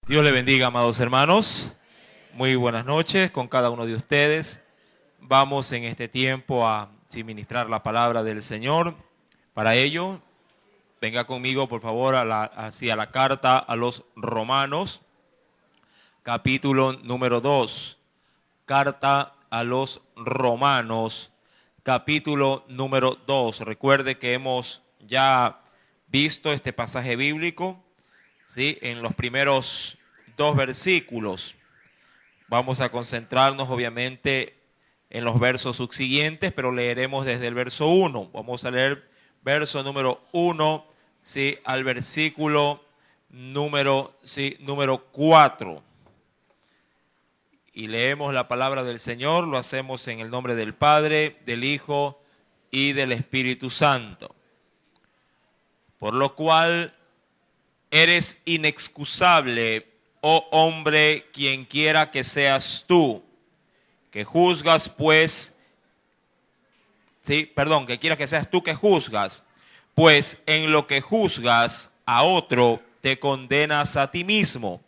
Dios le bendiga, amados hermanos. Muy buenas noches con cada uno de ustedes. Vamos en este tiempo a ministrar la palabra del Señor. Para ello, venga conmigo, por favor, hacia la carta a los Romanos, capítulo número 2. Carta a los Romanos, capítulo número 2. Recuerde que hemos ya visto este pasaje bíblico, ¿sí?, en los primeros 2 versículos. Vamos a concentrarnos obviamente en los versos subsiguientes, pero leeremos desde el verso 1. Vamos a leer verso número 1, ¿sí?, al versículo número 4. Y leemos la palabra del Señor. Lo hacemos en el nombre del Padre, del Hijo y del Espíritu Santo. Por lo cual eres inexcusable, oh hombre, quien quiera que seas tú, que juzgas que quiera que seas tú que juzgas, pues en lo que juzgas a otro te condenas a ti mismo,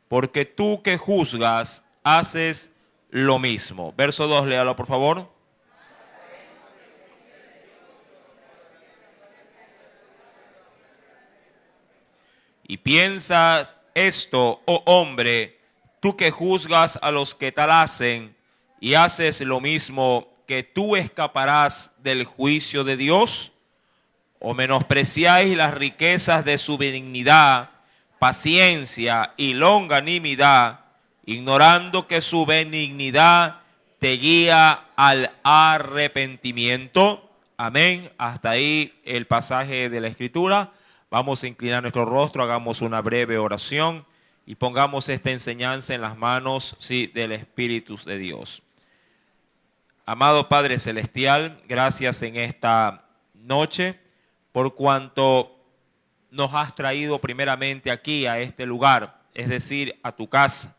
porque tú que juzgas haces lo mismo. Verso 2, léalo por favor. Y piensas esto, oh hombre, tú que juzgas a los que tal hacen y haces lo mismo, que tú escaparás del juicio de Dios. ¿O menospreciáis las riquezas de su benignidad, paciencia y longanimidad, ignorando que su benignidad te guía al arrepentimiento? Amén. Hasta ahí el pasaje de la Escritura. Vamos a inclinar nuestro rostro, hagamos una breve oración y pongamos esta enseñanza en las manos, sí, del Espíritu de Dios. Amado Padre Celestial, gracias en esta noche por cuanto nos has traído primeramente aquí a este lugar, es decir, a tu casa.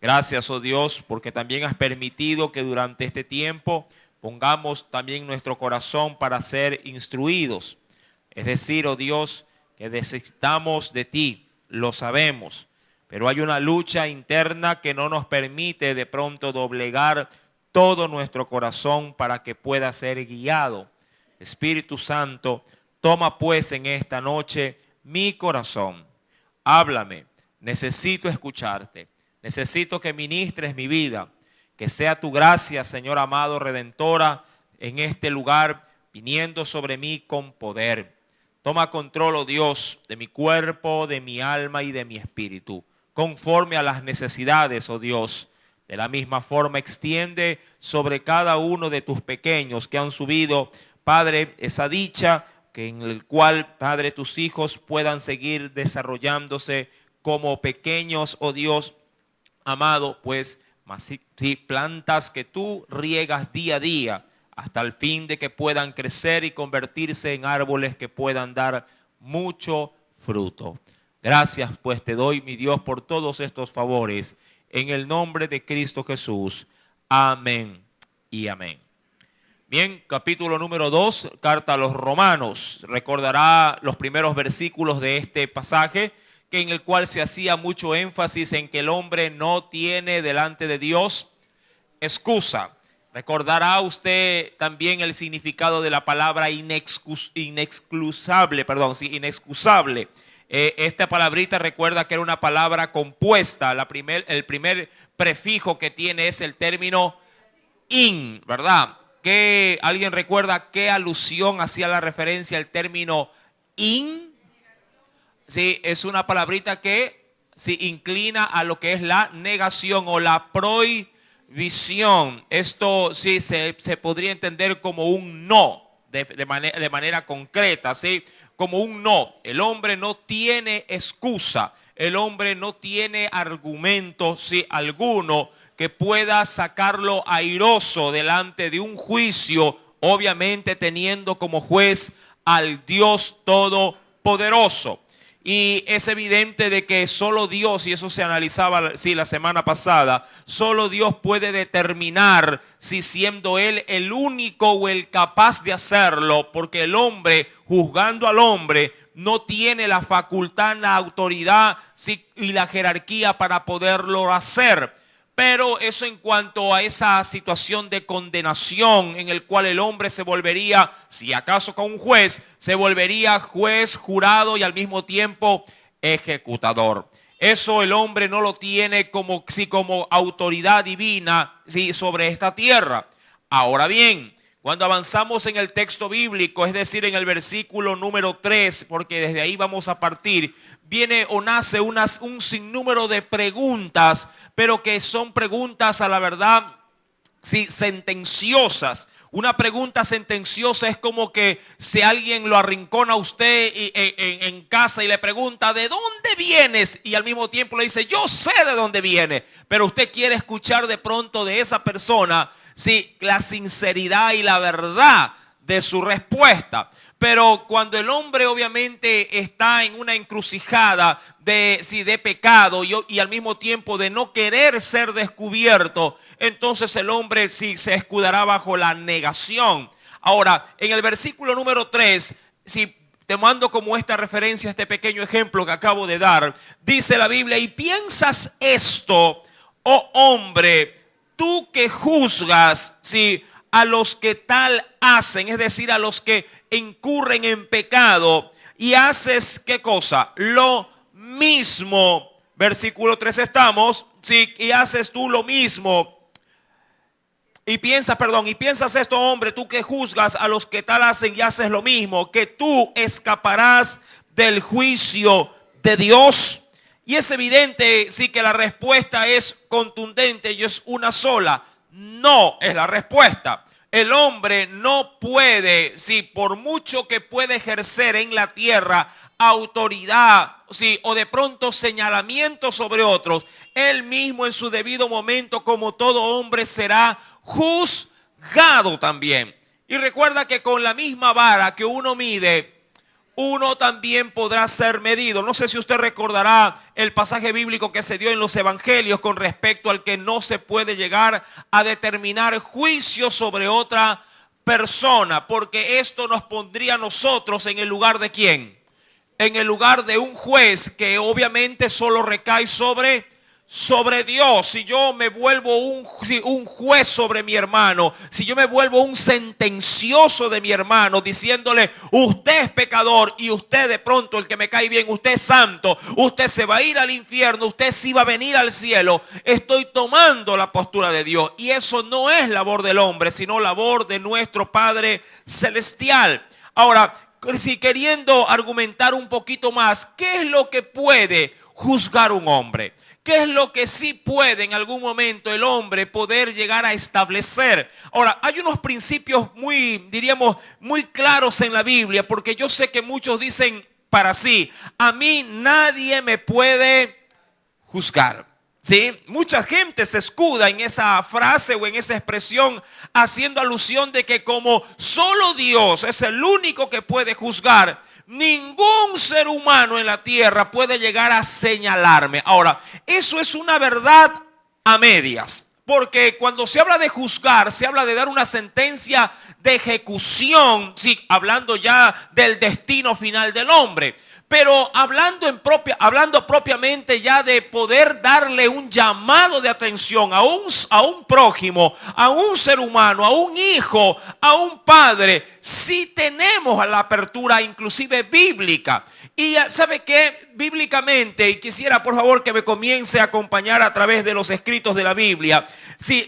Gracias, oh Dios, porque también has permitido que durante este tiempo pongamos también nuestro corazón para ser instruidos. Es decir, oh Dios, que necesitamos de ti, lo sabemos, pero hay una lucha interna que no nos permite de pronto doblegar todo nuestro corazón para que pueda ser guiado. Espíritu Santo, toma pues en esta noche mi corazón. Háblame, necesito escucharte, necesito que ministres mi vida, que sea tu gracia, Señor amado, redentora, en este lugar, viniendo sobre mí con poder. Toma control, oh Dios, de mi cuerpo, de mi alma y de mi espíritu, conforme a las necesidades, oh Dios. De la misma forma, extiende sobre cada uno de tus pequeños que han subido, Padre, esa dicha que en el cual, Padre, tus hijos puedan seguir desarrollándose como pequeños, oh Dios amado, pues sí, plantas que tú riegas día a día, hasta el fin de que puedan crecer y convertirse en árboles que puedan dar mucho fruto. Gracias pues te doy, mi Dios, por todos estos favores. En el nombre de Cristo Jesús. Amén y amén. Bien, capítulo número 2, carta a los Romanos. Recordará los primeros versículos de este pasaje, en el cual se hacía mucho énfasis en que el hombre no tiene delante de Dios excusa. Recordará usted también el significado de la palabra inexcusable. Esta palabrita recuerda que era una palabra compuesta. El primer prefijo que tiene es el término in, ¿verdad? ¿Alguien recuerda qué alusión hacía la referencia al término in? Sí, es una palabrita que se inclina a lo que es la negación o la prohibición. Esto sí se podría entender como un no, de manera concreta, ¿sí? Como un no. El hombre no tiene excusa, el hombre no tiene argumento, ¿sí?, alguno que pueda sacarlo airoso delante de un juicio, obviamente teniendo como juez al Dios Todopoderoso. Y es evidente de que solo Dios, y eso se analizaba la semana pasada, solo Dios puede determinar si siendo Él el único o el capaz de hacerlo, porque el hombre, juzgando al hombre, no tiene la facultad, la autoridad y la jerarquía para poderlo hacer. Pero eso en cuanto a esa situación de condenación en el cual el hombre se volvería, si acaso con un juez, se volvería juez, jurado y al mismo tiempo ejecutador. Eso el hombre no lo tiene como autoridad divina sobre esta tierra. Ahora bien, cuando avanzamos en el texto bíblico, es decir, en el versículo número 3, porque desde ahí vamos a partir, viene o nace un sinnúmero de preguntas, pero que son preguntas a la verdad sentenciosas. Una pregunta sentenciosa es como que si alguien lo arrincona a usted en casa y le pregunta ¿de dónde vienes? Y al mismo tiempo le dice yo sé de dónde viene, pero usted quiere escuchar de pronto de esa persona la sinceridad y la verdad de su respuesta. Pero cuando el hombre obviamente está en una encrucijada de pecado y al mismo tiempo de no querer ser descubierto, entonces el hombre se escudará bajo la negación. Ahora, en el versículo número 3, te mando como esta referencia, este pequeño ejemplo que acabo de dar, dice la Biblia, y piensas esto, oh hombre, tú que juzgas, a los que tal hacen, es decir, a los que incurren en pecado y haces, ¿qué cosa? Lo mismo. Versículo 3 estamos, y haces tú lo mismo. Y piensas esto, hombre, tú que juzgas a los que tal hacen y haces lo mismo, que tú escaparás del juicio de Dios. Y es evidente, que la respuesta es contundente y es una sola. No es la respuesta. El hombre no puede, por mucho que puede ejercer en la tierra autoridad, o de pronto señalamiento sobre otros, él mismo en su debido momento, como todo hombre, será juzgado también. Y recuerda que con la misma vara que uno mide, uno también podrá ser medido. No sé si usted recordará el pasaje bíblico que se dio en los evangelios con respecto al que no se puede llegar a determinar juicio sobre otra persona, porque esto nos pondría a nosotros en el lugar de ¿quién? En el lugar de un juez que obviamente solo recae sobre Dios. Si yo me vuelvo un juez sobre mi hermano, si yo me vuelvo un sentencioso de mi hermano diciéndole usted es pecador y usted de pronto el que me cae bien, usted es santo, usted se va a ir al infierno, usted sí va a venir al cielo, estoy tomando la postura de Dios, y eso no es labor del hombre, sino labor de nuestro Padre Celestial. Ahora, queriendo argumentar un poquito más, ¿qué es lo que puede juzgar un hombre? ¿Qué es lo que sí puede en algún momento el hombre poder llegar a establecer? Ahora, hay unos principios muy claros en la Biblia, porque yo sé que muchos dicen para sí, a mí nadie me puede juzgar. Mucha gente se escuda en esa frase o en esa expresión haciendo alusión de que como solo Dios es el único que puede juzgar, ningún ser humano en la tierra puede llegar a señalarme. Ahora, eso es una verdad a medias, porque cuando se habla de juzgar, se habla de dar una sentencia de ejecución, hablando ya del destino final del hombre. Pero hablando propiamente ya de poder darle un llamado de atención a un prójimo, a un ser humano, a un hijo, a un padre, sí tenemos la apertura inclusive bíblica. Y ¿sabe qué? Bíblicamente, y quisiera por favor que me comience a acompañar a través de los escritos de la Biblia.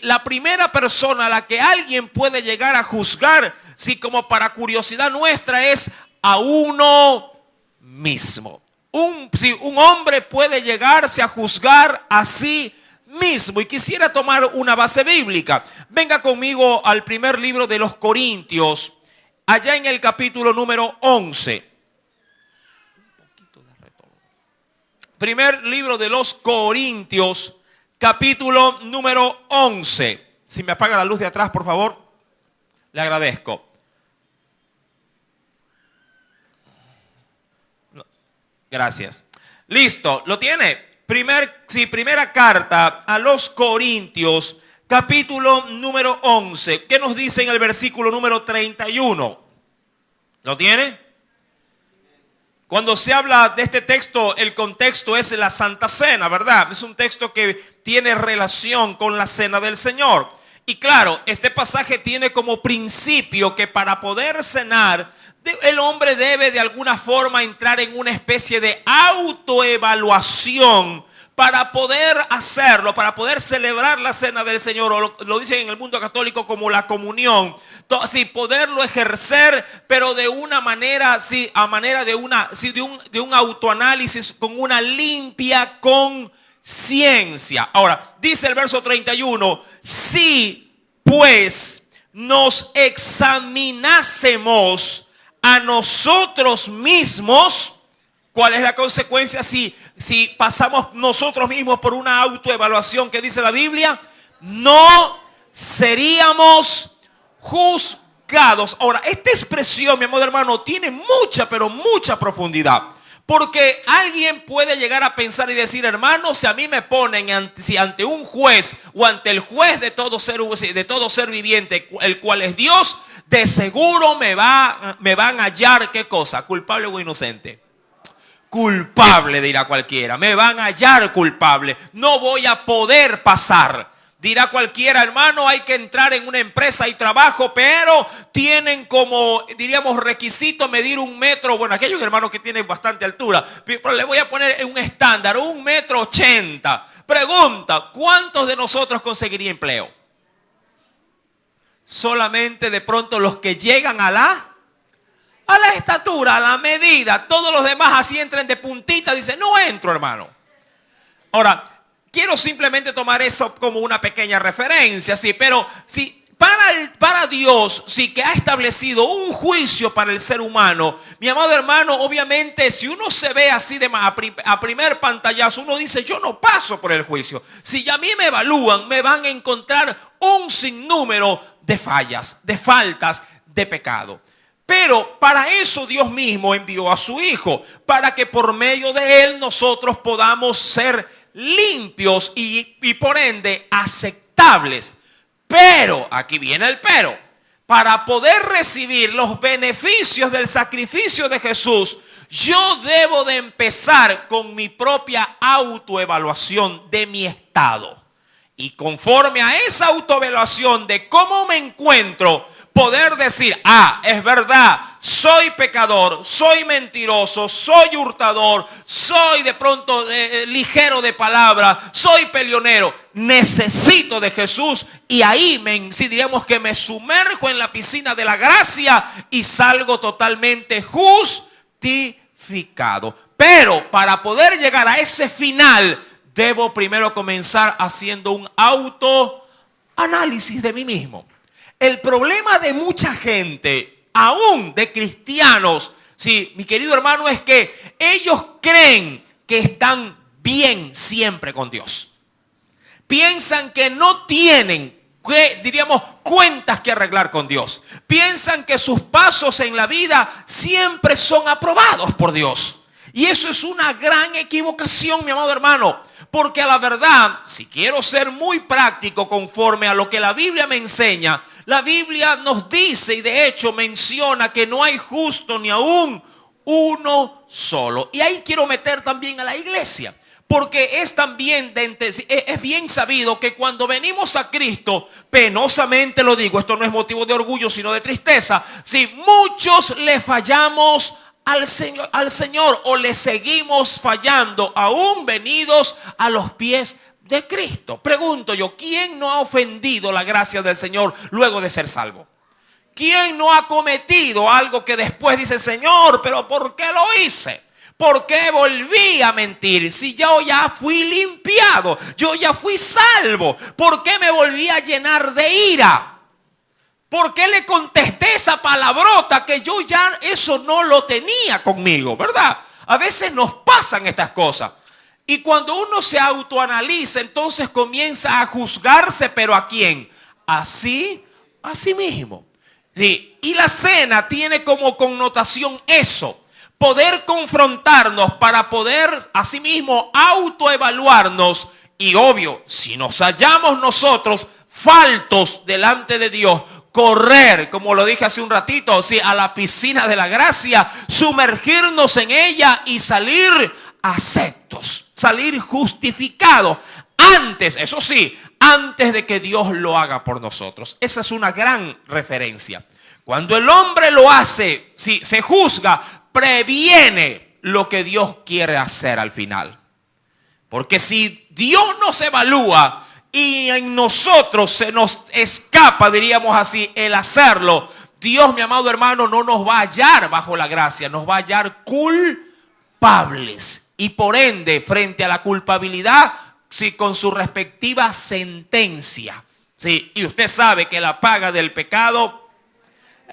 La primera persona a la que alguien puede llegar a juzgar, como para curiosidad nuestra, es a uno mismo. Un hombre puede llegarse a juzgar a sí mismo. Y quisiera tomar una base bíblica. Venga conmigo al primer libro de los Corintios, allá en el capítulo número 11. Primer libro de los Corintios, capítulo número 11. Si me apaga la luz de atrás, por favor, le agradezco. Gracias. Listo, ¿lo tiene? Primera carta a los Corintios, capítulo número 11. ¿Qué nos dice en el versículo número 31? ¿Lo tiene? Cuando se habla de este texto, el contexto es la Santa Cena, ¿verdad? Es un texto que tiene relación con la Cena del Señor. Y claro, este pasaje tiene como principio que para poder cenar, el hombre debe de alguna forma entrar en una especie de autoevaluación para poder hacerlo, para poder celebrar la Cena del Señor, o lo dicen en el mundo católico como la comunión. Sí, poderlo ejercer, pero de una manera, sí, a manera de un autoanálisis con una limpia conciencia. Ahora, dice el verso 31, si pues nos examinásemos a nosotros mismos, ¿cuál es la consecuencia si pasamos nosotros mismos por una autoevaluación que dice la Biblia? No seríamos juzgados. Ahora, esta expresión, mi amado hermano, tiene mucha, pero mucha profundidad. Porque alguien puede llegar a pensar y decir, hermano, si a mí me ponen ante un juez o ante el juez de todo ser viviente, el cual es Dios, de seguro me van a hallar, ¿qué cosa? ¿Culpable o inocente? Culpable, dirá cualquiera. Me van a hallar culpable. No voy a poder pasar. Dirá cualquiera, hermano, hay que entrar en una empresa y trabajo, pero tienen como, diríamos, requisito medir 1 metro. Bueno, aquellos hermanos que tienen bastante altura, pero le voy a poner un estándar, 1,80 m. Pregunta, ¿cuántos de nosotros conseguiría empleo? Solamente de pronto los que llegan a la estatura, a la medida. Todos los demás así entren de puntita, dicen, no entro, hermano. Ahora, quiero simplemente tomar eso como una pequeña referencia, sí, pero si para Dios, sí, que ha establecido un juicio para el ser humano, mi amado hermano, obviamente, si uno se ve así a primer pantallazo, uno dice, yo no paso por el juicio. Si a mí me evalúan, me van a encontrar un sinnúmero de fallas, de faltas, de pecado. Pero para eso Dios mismo envió a su Hijo, para que por medio de Él nosotros podamos ser limpios y por ende aceptables. Pero, aquí viene el pero, para poder recibir los beneficios del sacrificio de Jesús, yo debo de empezar con mi propia autoevaluación de mi estado. Y conforme a esa autoevaluación de cómo me encuentro, poder decir, es verdad, soy pecador, soy mentiroso, soy hurtador, soy de pronto ligero de palabra, soy peleonero, necesito de Jesús. Y ahí diríamos que me sumerjo en la piscina de la gracia y salgo totalmente justificado. Pero para poder llegar a ese final, debo primero comenzar haciendo un autoanálisis de mí mismo. El problema de mucha gente, aún de cristianos, sí, mi querido hermano, es que ellos creen que están bien siempre con Dios. Piensan que no tienen, diríamos, cuentas que arreglar con Dios. Piensan que sus pasos en la vida siempre son aprobados por Dios. Y eso es una gran equivocación, mi amado hermano. Porque a la verdad, si quiero ser muy práctico conforme a lo que la Biblia me enseña, la Biblia nos dice y de hecho menciona que no hay justo ni aún uno solo. Y ahí quiero meter también a la iglesia. Porque es también, es bien sabido que cuando venimos a Cristo, penosamente lo digo, esto no es motivo de orgullo sino de tristeza, si muchos le fallamos al Señor o le seguimos fallando aún venidos a los pies de Cristo. Pregunto yo, ¿quién no ha ofendido la gracia del Señor luego de ser salvo? ¿Quién no ha cometido algo que después dice, Señor, pero ¿por qué lo hice? ¿Por qué volví a mentir? Si yo ya fui limpiado, yo ya fui salvo, ¿por qué me volví a llenar de ira? ¿Por qué le contesté esa palabrota que yo ya eso no lo tenía conmigo? ¿Verdad? A veces nos pasan estas cosas. Y cuando uno se autoanaliza, entonces comienza a juzgarse, ¿pero a quién? A sí mismo. Sí. Y la cena tiene como connotación eso. Poder confrontarnos para poder asimismo autoevaluarnos. Y obvio, si nos hallamos nosotros faltos delante de Dios, correr, como lo dije hace un ratito, sí, a la piscina de la gracia, sumergirnos en ella y salir aceptos, salir justificados. Antes, eso sí, antes de que Dios lo haga por nosotros. Esa es una gran referencia. Cuando el hombre lo hace, si se juzga, previene lo que Dios quiere hacer al final. Porque si Dios nos evalúa y en nosotros se nos escapa, diríamos así, el hacerlo, Dios, mi amado hermano, no nos va a hallar bajo la gracia, nos va a hallar culpables. Y por ende, frente a la culpabilidad, sí, con su respectiva sentencia. Sí, y usted sabe que la paga del pecado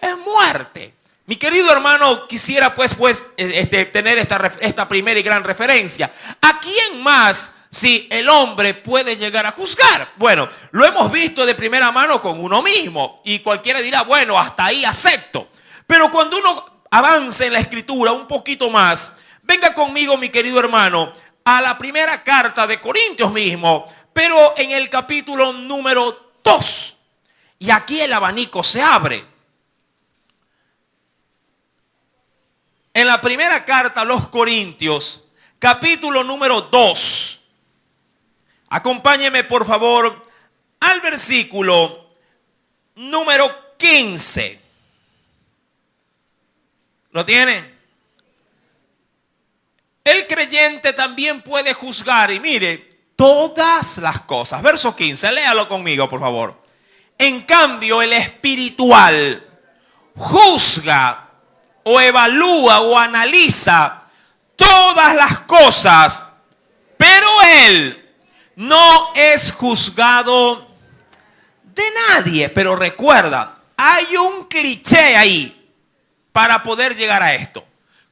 es muerte. Mi querido hermano, quisiera pues tener esta primera y gran referencia. ¿A quién más si el hombre puede llegar a juzgar? Bueno, lo hemos visto de primera mano con uno mismo. Y cualquiera dirá, bueno, hasta ahí acepto. Pero cuando uno avanza en la escritura un poquito más, venga conmigo, mi querido hermano, a la primera carta de Corintios mismo, pero en el capítulo número 2. Y aquí el abanico se abre. En la primera carta a los Corintios, capítulo número 2. Acompáñeme por favor al versículo número 15. ¿Lo tiene? El creyente también puede juzgar, y mire, todas las cosas. Verso 15, léalo conmigo, por favor. En cambio, el espiritual juzga o evalúa o analiza todas las cosas, pero él no es juzgado de nadie. Pero recuerda, hay un cliché ahí para poder llegar a esto.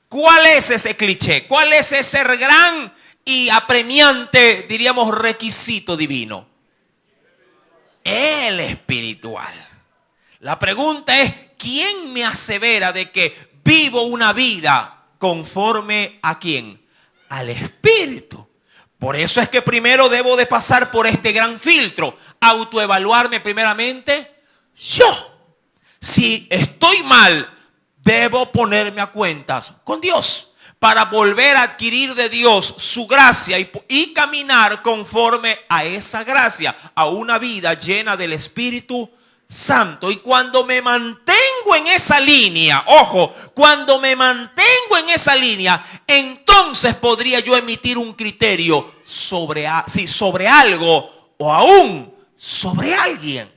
¿Cuál es ese cliché? ¿Cuál es ese gran y apremiante, diríamos, requisito divino? El espiritual. La pregunta es, ¿quién me asevera de que vivo una vida conforme a quién? Al Espíritu. Por eso es que primero debo de pasar por este gran filtro, autoevaluarme primeramente yo. Si estoy mal, debo ponerme a cuentas con Dios para volver a adquirir de Dios su gracia y caminar conforme a esa gracia, a una vida llena del Espíritu Santo. Y cuando me mantengo en esa línea, ojo, cuando me mantengo en esa línea, entonces podría yo emitir un criterio sobre algo o aún sobre alguien.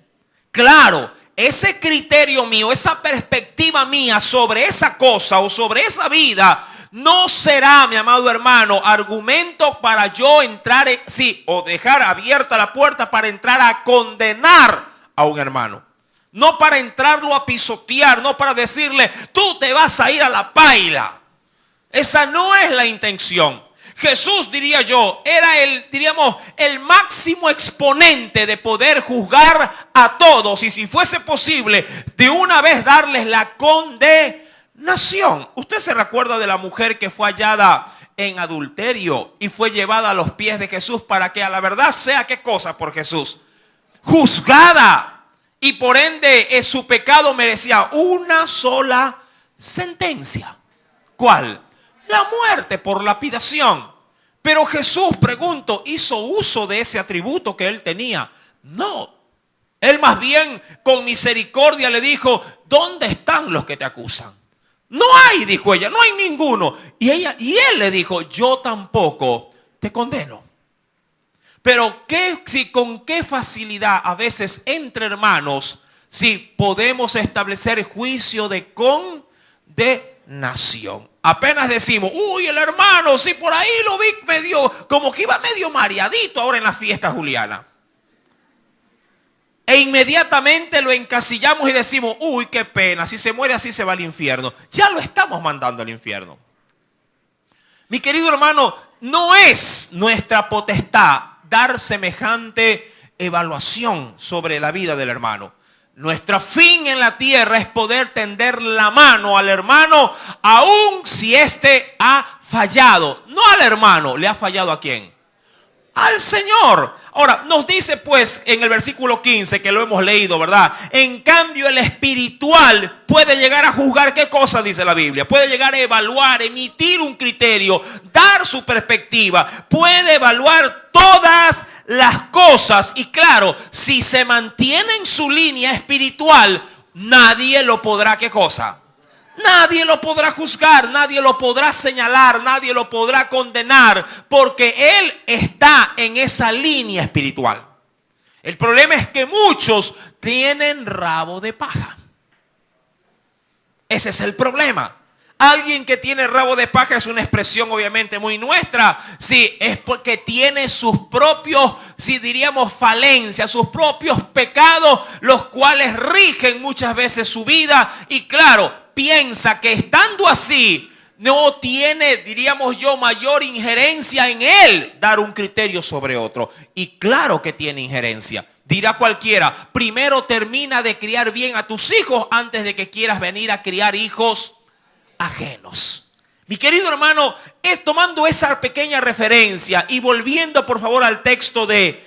Claro, ese criterio mío, esa perspectiva mía sobre esa cosa o sobre esa vida, no será, mi amado hermano, argumento para yo entrar, o dejar abierta la puerta para entrar a condenar a un hermano. No para entrarlo a pisotear, no para decirle, tú te vas a ir a la paila. Esa no es la intención. Jesús, diría yo, era el máximo exponente de poder juzgar a todos. Y si fuese posible, de una vez darles la condenación. Usted se recuerda de la mujer que fue hallada en adulterio y fue llevada a los pies de Jesús para que a la verdad sea, ¿qué cosa por Jesús? Juzgada. Y por ende su pecado merecía una sola sentencia. ¿Cuál? La muerte por lapidación. Pero Jesús, pregunto, ¿hizo uso de ese atributo que él tenía? No. Él más bien con misericordia le dijo, ¿dónde están los que te acusan? No hay, dijo ella, no hay ninguno. Y él le dijo, yo tampoco te condeno. Pero con qué facilidad a veces entre hermanos, si podemos establecer juicio de condenación. Apenas decimos, uy, el hermano, si por ahí lo vi como que iba medio mareadito ahora en la fiesta juliana. E inmediatamente lo encasillamos y decimos, uy, qué pena, si se muere así se va al infierno. Ya lo estamos mandando al infierno. Mi querido hermano, no es nuestra potestad dar semejante evaluación sobre la vida del hermano. Nuestro fin en la tierra es poder tender la mano al hermano, aun si éste ha fallado. No al hermano, ¿le ha fallado a quién? A al Señor. Ahora, nos dice pues en el versículo 15, que lo hemos leído, ¿verdad? En cambio, el espiritual puede llegar a juzgar. ¿Qué cosa dice la Biblia? Puede llegar a evaluar, emitir un criterio, dar su perspectiva. Puede evaluar todas las cosas. Y claro, si se mantiene en su línea espiritual, nadie lo podrá, ¿qué cosa? Nadie lo podrá juzgar, nadie lo podrá señalar, nadie lo podrá condenar, porque él está en esa línea espiritual. El problema es que muchos tienen rabo de paja. Ese es el problema. Alguien que tiene rabo de paja es una expresión obviamente muy nuestra. Sí, es porque tiene sus propios, sí diríamos, falencias, sus propios pecados, los cuales rigen muchas veces su vida. Y claro, piensa que estando así no tiene, diríamos yo, mayor injerencia en él dar un criterio sobre otro. Y claro que tiene injerencia. Dirá cualquiera, primero termina de criar bien a tus hijos antes de que quieras venir a criar hijos ajenos. Mi querido hermano, es tomando esa pequeña referencia y volviendo por favor al texto de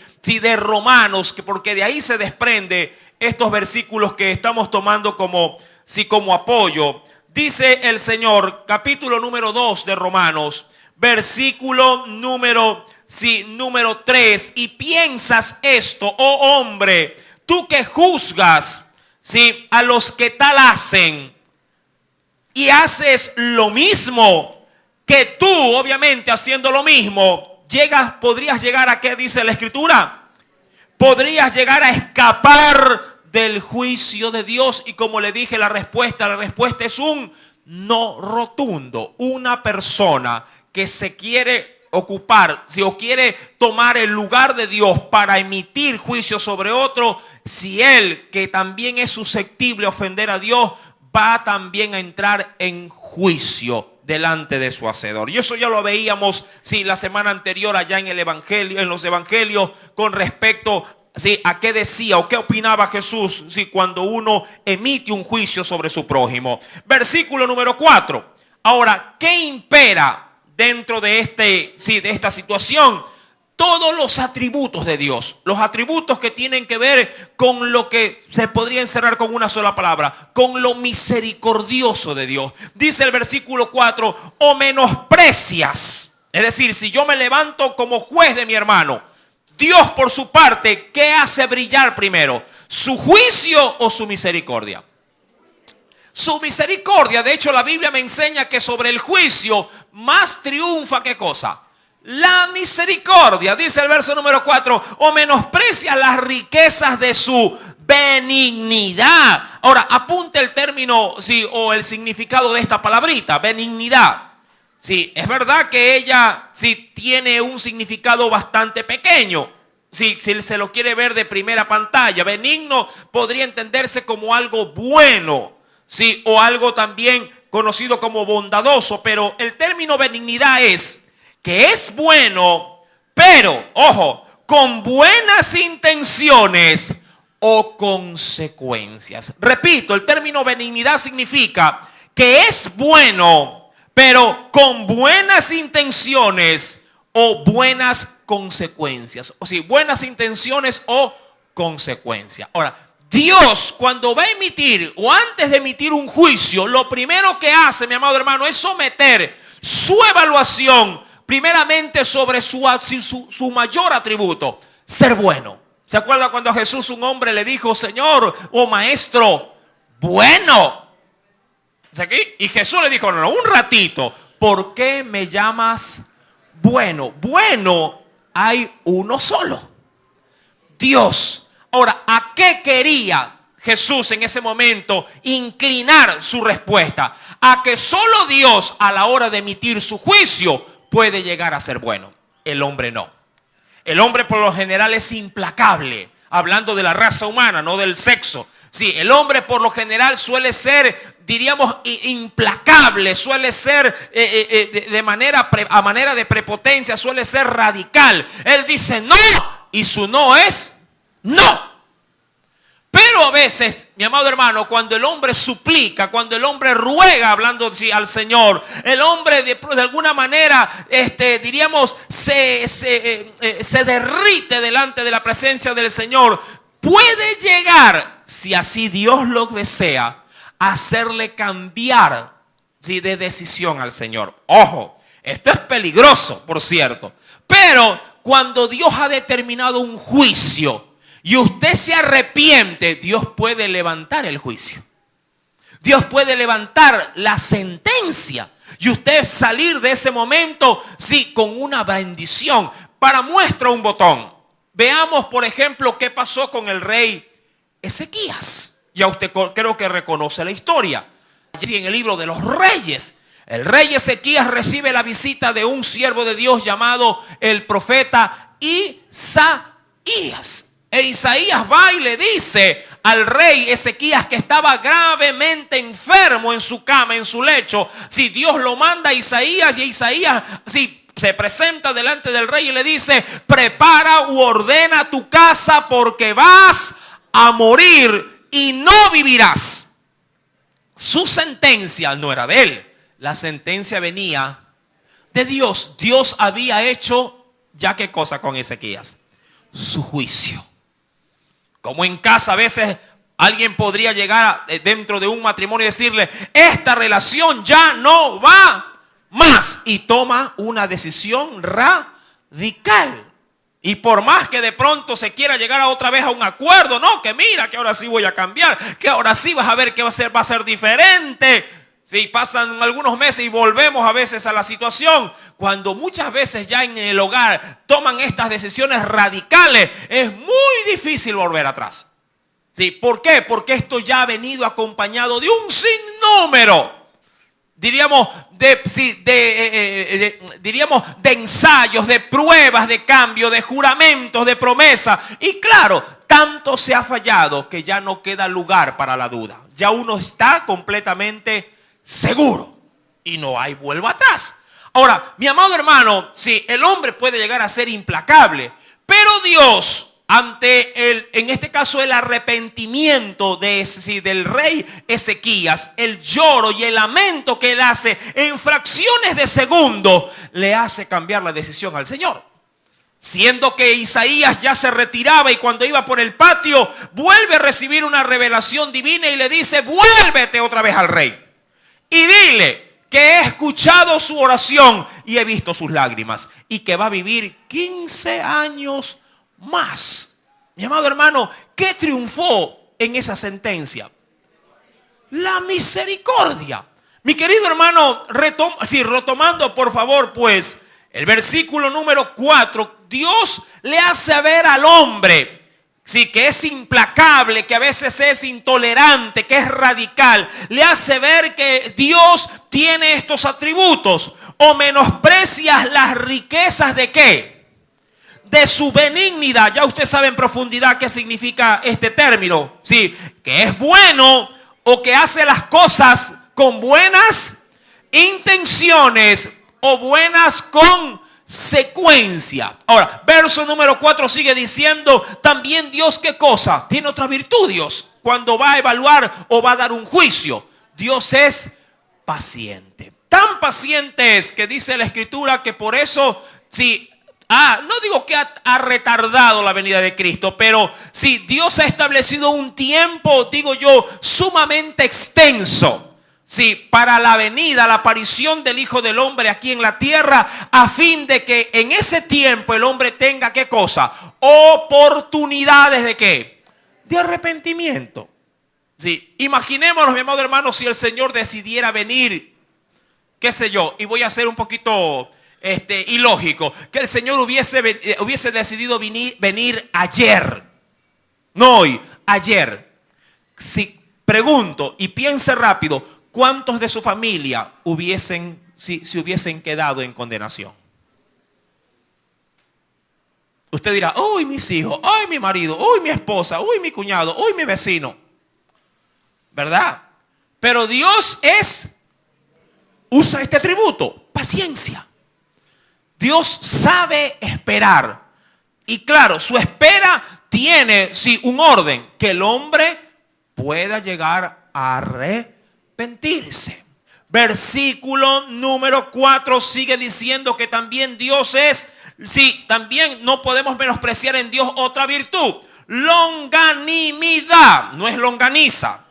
Romanos, que porque de ahí se desprende estos versículos que estamos tomando como apoyo. Dice el Señor, capítulo número 2 de Romanos, versículo número 3. Y piensas esto, oh hombre, tú que juzgas a los que tal hacen, y haces lo mismo, que tú, obviamente, haciendo lo mismo, podrías llegar a, ¿qué dice la Escritura? Podrías llegar a escapar del juicio de Dios. Y como le dije, la respuesta es un no rotundo. Una persona que se quiere ocupar, o quiere tomar el lugar de Dios para emitir juicio sobre otro, si él, que también es susceptible a ofender a Dios, va también a entrar en juicio delante de su Hacedor. Y eso ya lo veíamos la semana anterior allá en el Evangelio, en los Evangelios, con respecto a qué decía o qué opinaba Jesús cuando uno emite un juicio sobre su prójimo. Versículo número 4. Ahora, ¿qué impera dentro de esta situación? Todos los atributos de Dios, los atributos que tienen que ver con lo que se podría encerrar con una sola palabra, con lo misericordioso de Dios. Dice el versículo 4, o menosprecias. Es decir, si yo me levanto como juez de mi hermano, Dios por su parte, ¿qué hace brillar primero? ¿Su juicio o su misericordia? Su misericordia. De hecho, la Biblia me enseña que sobre el juicio más triunfa, ¿qué cosa? La misericordia. Dice el verso número 4, o menosprecia las riquezas de su benignidad. Ahora, apunte el término, o el significado de esta palabrita, benignidad. Sí, es verdad que ella tiene un significado bastante pequeño. Si se lo quiere ver de primera pantalla, benigno podría entenderse como algo bueno, o algo también conocido como bondadoso. Pero el término benignidad es que es bueno, pero, ojo, con buenas intenciones o consecuencias. Repito, el término benignidad significa que es bueno, pero con buenas intenciones o buenas consecuencias. O sea, buenas intenciones o consecuencias. Ahora, Dios, cuando va a emitir o antes de emitir un juicio, lo primero que hace, mi amado hermano, es someter su evaluación primeramente sobre su mayor atributo, ser bueno. ¿Se acuerda cuando a Jesús un hombre le dijo, Señor o Maestro, bueno? ¿Aquí? Y Jesús le dijo, no, un ratito, ¿por qué me llamas bueno? Bueno, hay uno solo, Dios. Ahora, ¿a qué quería Jesús en ese momento inclinar su respuesta? A que solo Dios, a la hora de emitir su juicio, puede llegar a ser bueno. El hombre no. El hombre por lo general es implacable. Hablando de la raza humana, no del sexo. Sí, el hombre por lo general suele ser, diríamos, implacable. Suele ser a manera de prepotencia, suele ser radical. Él dice no y su no es no. Pero a veces, mi amado hermano, cuando el hombre suplica, cuando el hombre ruega hablando al Señor, el hombre de alguna manera, diríamos, se derrite delante de la presencia del Señor, puede llegar, si así Dios lo desea, a hacerle cambiar, ¿sí?, de decisión al Señor. Ojo, esto es peligroso, por cierto, pero cuando Dios ha determinado un juicio y usted se arrepiente, Dios puede levantar el juicio. Dios puede levantar la sentencia y usted salir de ese momento, sí, con una bendición. Para muestra un botón. Veamos, por ejemplo, qué pasó con el rey Ezequías. Ya usted creo que reconoce la historia. Allí en el libro de los Reyes, el rey Ezequías recibe la visita de un siervo de Dios llamado el profeta Isaías. E Isaías va y le dice al rey Ezequías, que estaba gravemente enfermo en su cama, en su lecho. Si Dios lo manda a Isaías, y Isaías se presenta delante del rey y le dice: prepara u ordena tu casa porque vas a morir y no vivirás. Su sentencia no era de él, la sentencia venía de Dios. Dios había hecho ya qué cosa con Ezequías, su juicio. Como en casa a veces alguien podría llegar dentro de un matrimonio y decirle: esta relación ya no va más, y toma una decisión radical. Y por más que de pronto se quiera llegar otra vez a un acuerdo, no, que mira, que ahora sí voy a cambiar, que ahora sí vas a ver que va a ser diferente. Sí, pasan algunos meses y volvemos a veces a la situación. Cuando muchas veces ya en el hogar toman estas decisiones radicales, es muy difícil volver atrás. Sí, ¿por qué? Porque esto ya ha venido acompañado de un sinnúmero, diríamos, de ensayos, de pruebas, de cambio, de juramentos, de promesas. Y claro, tanto se ha fallado que ya no queda lugar para la duda. Ya uno está completamente seguro y no hay vuelva atrás. Ahora, mi amado hermano, sí, el hombre puede llegar a ser implacable, pero Dios, ante en este caso el arrepentimiento del rey Ezequías, el lloro y el lamento que él hace en fracciones de segundo, le hace cambiar la decisión al Señor. Siendo que Isaías ya se retiraba y cuando iba por el patio, vuelve a recibir una revelación divina y le dice: vuélvete otra vez al rey y dile que he escuchado su oración y he visto sus lágrimas, y que va a vivir 15 años más. Mi amado hermano, ¿qué triunfó en esa sentencia? La misericordia. Mi querido hermano, retomando por favor pues el versículo número 4, Dios le hace ver al hombre, sí, que es implacable, que a veces es intolerante, que es radical. Le hace ver que Dios tiene estos atributos. O menosprecias las riquezas de ¿qué? De su benignidad. Ya usted sabe en profundidad qué significa este término. Sí, que es bueno o que hace las cosas con buenas intenciones o buenas consecuencias. Ahora, verso número 4 sigue diciendo: también Dios, ¿qué cosa? Tiene otra virtud Dios cuando va a evaluar o va a dar un juicio. Dios es paciente. Tan paciente es que dice la Escritura que por eso, sí, no digo que ha retardado la venida de Cristo, pero sí, Dios ha establecido un tiempo, digo yo, sumamente extenso, sí, para la venida, la aparición del Hijo del Hombre aquí en la tierra, a fin de que en ese tiempo el hombre tenga ¿qué cosa? Oportunidades de ¿qué? De arrepentimiento. Sí, imaginémonos, mi amado hermano, si el Señor decidiera venir, qué sé yo, y voy a ser un poquito ilógico, que el Señor hubiese decidido venir ayer, no hoy, ayer. Si pregunto y piense rápido, ¿cuántos de su familia se hubiesen quedado en condenación? Usted dirá: uy, mis hijos, uy, mi marido, uy, mi esposa, uy, mi cuñado, uy, mi vecino, ¿verdad? Pero Dios usa este atributo, paciencia. Dios sabe esperar. Y claro, su espera tiene, sí, un orden, que el hombre pueda llegar a arrepentirse. Versículo número 4 sigue diciendo que también Dios es, sí, también no podemos menospreciar en Dios otra virtud. Longanimidad, no es longaniza.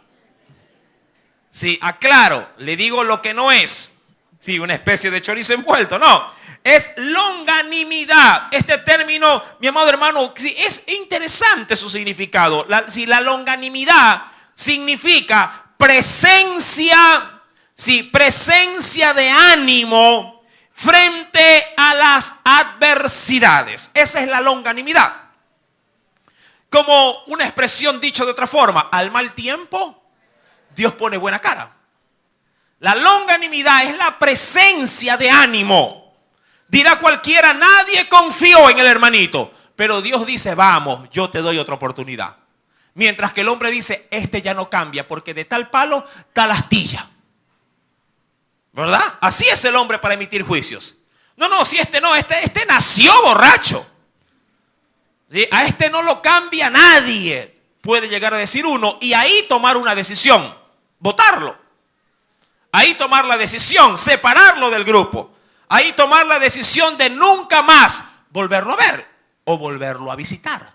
Sí, aclaro, le digo lo que no es. Sí, una especie de chorizo envuelto, no. Es longanimidad. Este término, mi amado hermano, sí, es interesante su significado. La longanimidad significa presencia, sí, presencia de ánimo frente a las adversidades. Esa es la longanimidad. Como una expresión dicho de otra forma, al mal tiempo, Dios pone buena cara. La longanimidad es la presencia de ánimo. Dirá cualquiera, nadie confió en el hermanito, pero Dios dice, vamos, yo te doy otra oportunidad. Mientras que el hombre dice, este ya no cambia, porque de tal palo, tal astilla. ¿Verdad? Así es el hombre para emitir juicios. No, si este nació borracho. ¿Sí? A este no lo cambia nadie. Puede llegar a decir uno y ahí tomar una decisión, votarlo. Ahí tomar la decisión, separarlo del grupo. Ahí tomar la decisión de nunca más volverlo a ver o volverlo a visitar.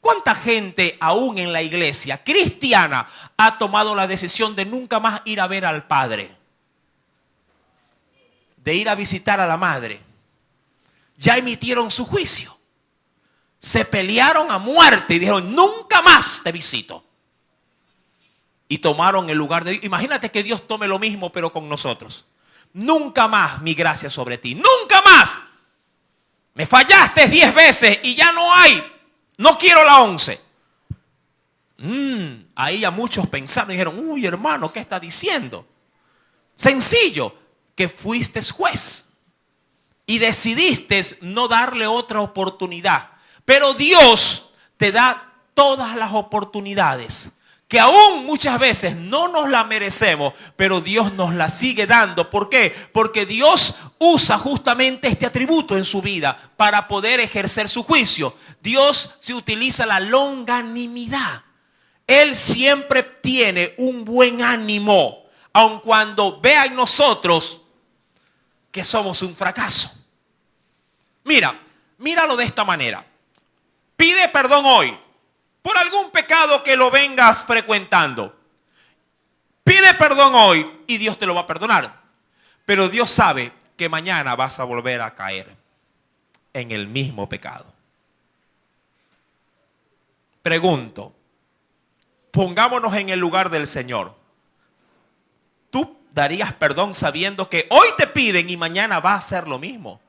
¿Cuánta gente aún en la iglesia cristiana ha tomado la decisión de nunca más ir a ver al padre? De ir a visitar a la madre. Ya emitieron su juicio. Se pelearon a muerte y dijeron, nunca más te visito. Y tomaron el lugar de Dios. Imagínate que Dios tome lo mismo, pero con nosotros. Nunca más mi gracia sobre ti. Nunca más. Me fallaste 10 veces y ya no hay. No quiero la 11. Ahí ya muchos pensaron y dijeron, uy hermano, ¿qué está diciendo? Sencillo, que fuiste juez y decidiste no darle otra oportunidad. Pero Dios te da todas las oportunidades que aún muchas veces no nos la merecemos, pero Dios nos la sigue dando. ¿Por qué? Porque Dios usa justamente este atributo en su vida para poder ejercer su juicio. Dios se utiliza la longanimidad. Él siempre tiene un buen ánimo, aun cuando vea en nosotros que somos un fracaso. Míralo de esta manera. Pide perdón hoy por algún pecado que lo vengas frecuentando. Pide perdón hoy y Dios te lo va a perdonar. Pero Dios sabe que mañana vas a volver a caer en el mismo pecado. Pregunto, pongámonos en el lugar del Señor. ¿Tú darías perdón sabiendo que hoy te piden y mañana va a hacer lo mismo?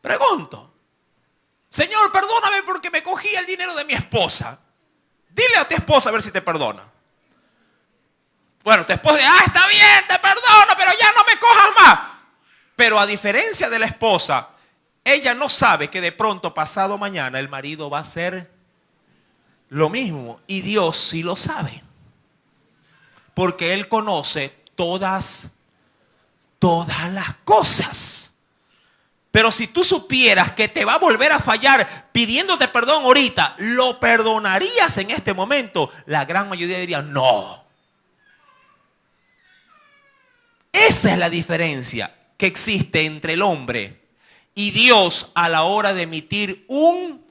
Pregunto, Señor, perdóname porque me cogí el dinero de mi esposa. Dile a tu esposa a ver si te perdona. Bueno, tu esposa dice, está bien, te perdono, pero ya no me cojas más. Pero a diferencia de la esposa, ella no sabe que de pronto pasado mañana el marido va a hacer lo mismo. Y Dios sí lo sabe. Porque Él conoce todas las cosas. Pero si tú supieras que te va a volver a fallar pidiéndote perdón ahorita, ¿lo perdonarías en este momento? La gran mayoría diría no. Esa es la diferencia que existe entre el hombre y Dios a la hora de emitir un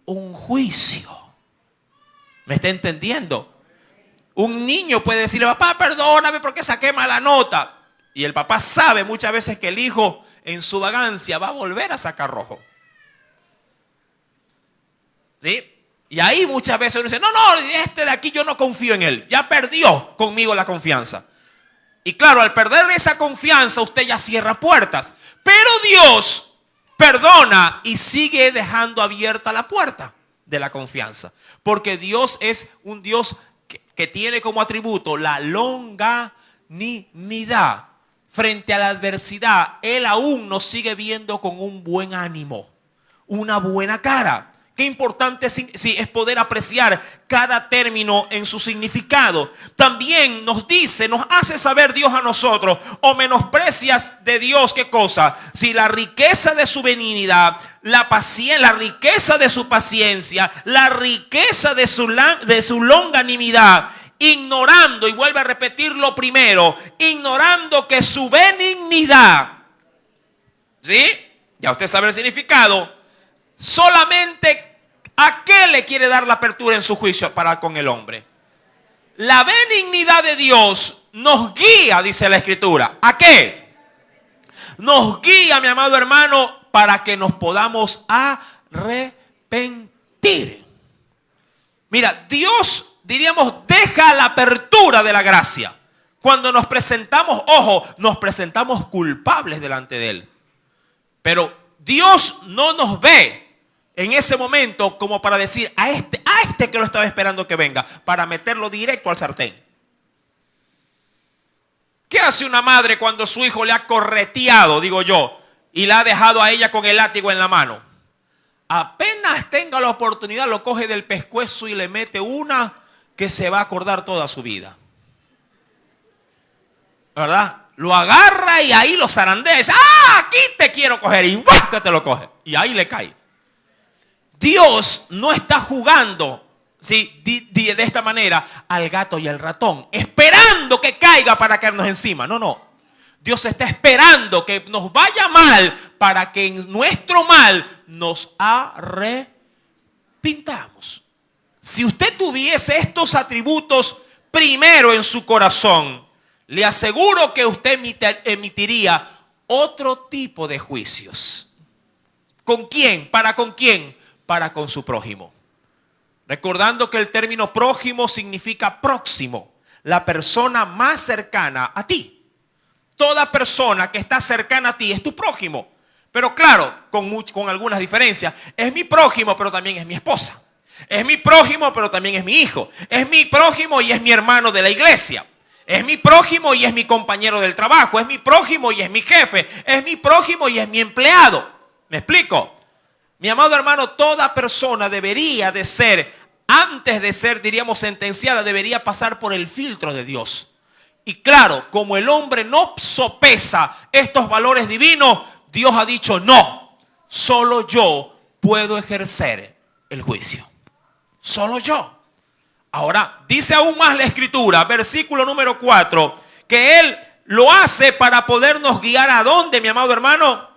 juicio. ¿Me está entendiendo? Un niño puede decirle, papá, perdóname porque saqué mala nota. Y el papá sabe muchas veces que el hijo en su vagancia va a volver a sacar rojo. ¿Sí? Y ahí muchas veces uno dice, no, este de aquí yo no confío en él. Ya perdió conmigo la confianza. Y claro, al perder esa confianza usted ya cierra puertas. Pero Dios perdona y sigue dejando abierta la puerta de la confianza. Porque Dios es un Dios que tiene como atributo la longanimidad. Frente a la adversidad, Él aún nos sigue viendo con un buen ánimo, una buena cara. Qué importante es poder apreciar cada término en su significado. También nos hace saber Dios a nosotros, o menosprecias de Dios, ¿qué cosa? Si la riqueza de su benignidad, la riqueza de su paciencia, la riqueza de su longanimidad, ignorando, y vuelve a repetir lo primero, ignorando que su benignidad, ¿sí? Ya usted sabe el significado. Solamente ¿a qué le quiere dar la apertura en su juicio para con el hombre? La benignidad de Dios nos guía, dice la Escritura. ¿A qué? Nos guía, mi amado hermano, para que nos podamos arrepentir. Mira, Dios, diríamos, deja la apertura de la gracia. Cuando nos presentamos, ojo, nos presentamos culpables delante de Él. Pero Dios no nos ve en ese momento como para decir a este que lo estaba esperando que venga, para meterlo directo al sartén. ¿Qué hace una madre cuando su hijo le ha correteado, digo yo, y la ha dejado a ella con el látigo en la mano? Apenas tenga la oportunidad, lo coge del pescuezo y le mete una que se va a acordar toda su vida. ¿Verdad? Lo agarra y ahí lo zarandea. Dice, aquí te quiero coger. Y ¡guau! Que te lo coge. Y ahí le cae. Dios no está jugando, ¿sí?, de esta manera al gato y al ratón, esperando que caiga para caernos encima. No. Dios está esperando que nos vaya mal para que en nuestro mal nos arrepintamos. Si usted tuviese estos atributos primero en su corazón, le aseguro que usted emitiría otro tipo de juicios. ¿Con quién? ¿Para con quién? Para con su prójimo. Recordando que el término prójimo significa próximo, la persona más cercana a ti. Toda persona que está cercana a ti es tu prójimo. Pero claro, con algunas diferencias. Es mi prójimo, pero también es mi esposa. Es mi prójimo, pero también es mi hijo. Es mi prójimo y es mi hermano de la iglesia. Es mi prójimo y es mi compañero del trabajo. Es mi prójimo y es mi jefe. Es mi prójimo y es mi empleado. ¿Me explico? Mi amado hermano, toda persona debería de ser, antes de ser, diríamos, sentenciada, debería pasar por el filtro de Dios. Y claro, como el hombre no sopesa estos valores divinos, Dios ha dicho, no, solo yo puedo ejercer el juicio. Solo yo. Ahora, dice aún más la Escritura, versículo número 4, que Él lo hace para podernos guiar ¿a dónde, mi amado hermano?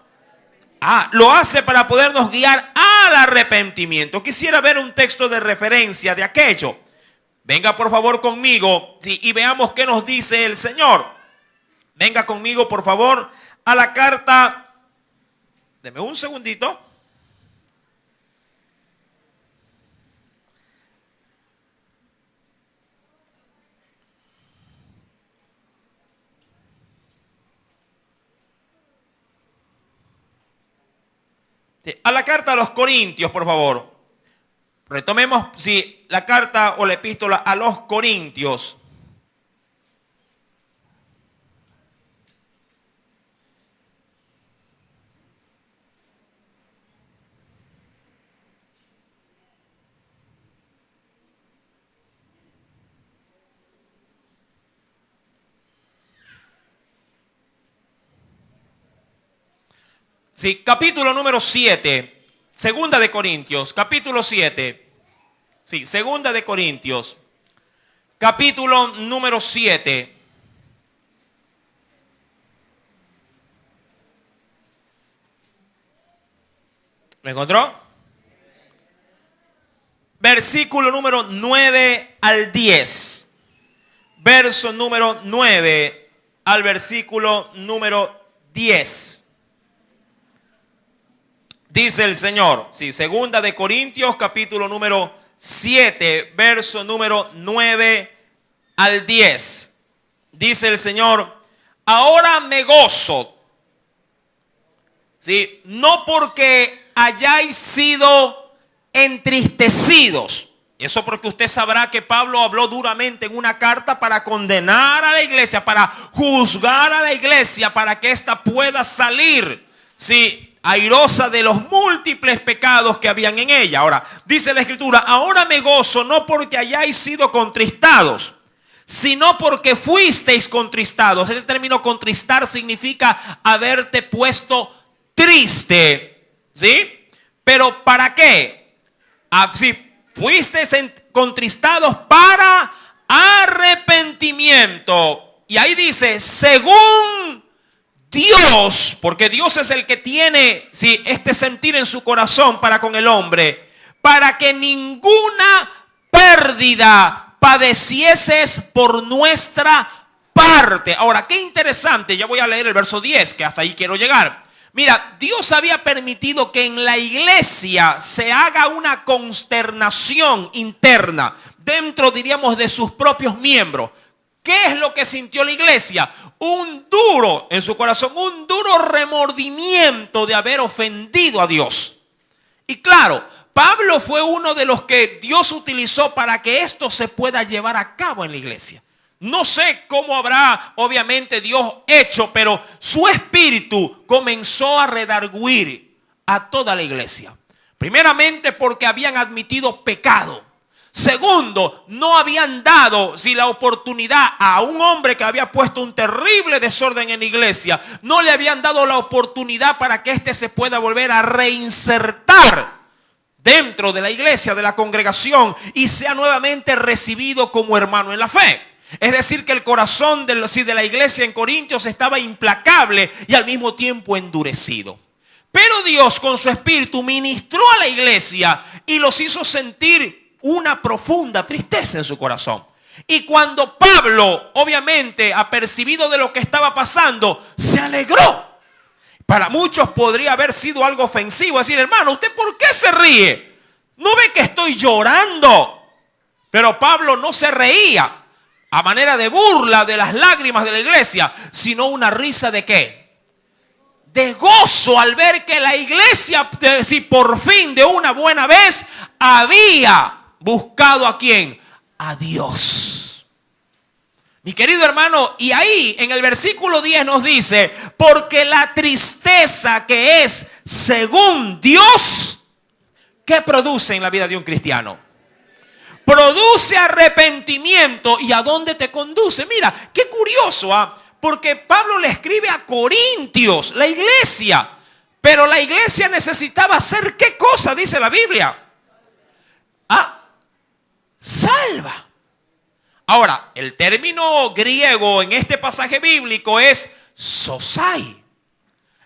Lo hace para podernos guiar al arrepentimiento. Quisiera ver un texto de referencia de aquello. Venga por favor conmigo, sí, y veamos qué nos dice el Señor. Venga conmigo por favor a la carta. Deme un segundito. A la carta a los Corintios, por favor. Retomemos, la carta o la epístola a los Corintios. Sí, capítulo número 7, segunda de Corintios, capítulo 7. Sí, segunda de Corintios, capítulo número 7. ¿Lo encontró? Versículo número 9 al 10. Verso número 9 al versículo número 10. Dice el Señor, sí, segunda de Corintios, capítulo número 7, verso número 9 al 10. Dice el Señor, ahora me gozo, sí, no porque hayáis sido entristecidos. Eso porque usted sabrá que Pablo habló duramente en una carta para condenar a la iglesia, para juzgar a la iglesia, para que ésta pueda salir, sí, airosa de los múltiples pecados que habían en ella. Ahora, dice la Escritura, ahora me gozo no porque hayáis sido contristados, sino porque fuisteis contristados. El término contristar significa haberte puesto triste, ¿sí? Pero ¿para qué? Si fuisteis contristados para arrepentimiento. Y ahí dice, según Dios, porque Dios es el que tiene este sentir en su corazón para con el hombre, para que ninguna pérdida padecieses por nuestra parte. Ahora, qué interesante, ya voy a leer el verso 10, que hasta ahí quiero llegar. Mira, Dios había permitido que en la iglesia se haga una consternación interna dentro, diríamos, de sus propios miembros. ¿Qué es lo que sintió la iglesia? Un duro, en su corazón, un duro remordimiento de haber ofendido a Dios. Y claro, Pablo fue uno de los que Dios utilizó para que esto se pueda llevar a cabo en la iglesia. No sé cómo habrá, obviamente, Dios hecho, pero su espíritu comenzó a redarguir a toda la iglesia. Primeramente porque habían admitido pecado. Segundo, no habían dado la oportunidad a un hombre que había puesto un terrible desorden en la iglesia. No le habían dado la oportunidad para que éste se pueda volver a reinsertar dentro de la iglesia, de la congregación, y sea nuevamente recibido como hermano en la fe. Es decir, que el corazón de la iglesia en Corintios estaba implacable y al mismo tiempo endurecido. Pero Dios con su espíritu ministró a la iglesia y los hizo sentir una profunda tristeza en su corazón. Y cuando Pablo, obviamente, apercibido de lo que estaba pasando, se alegró. Para muchos podría haber sido algo ofensivo, decir, hermano, ¿usted por qué se ríe? ¿No ve que estoy llorando? Pero Pablo no se reía a manera de burla de las lágrimas de la iglesia, sino una risa ¿de qué? De gozo al ver que la iglesia, si por fin de una buena vez, había buscado ¿a quién? A Dios. Mi querido hermano, y ahí en el versículo 10 nos dice, porque la tristeza que es según Dios, ¿qué produce en la vida de un cristiano? Produce arrepentimiento. ¿Y a dónde te conduce? Mira, qué curioso, porque Pablo le escribe a Corintios, la iglesia, pero la iglesia necesitaba hacer ¿qué cosa? Dice la Biblia. Salva. Ahora, el término griego en este pasaje bíblico es sosai.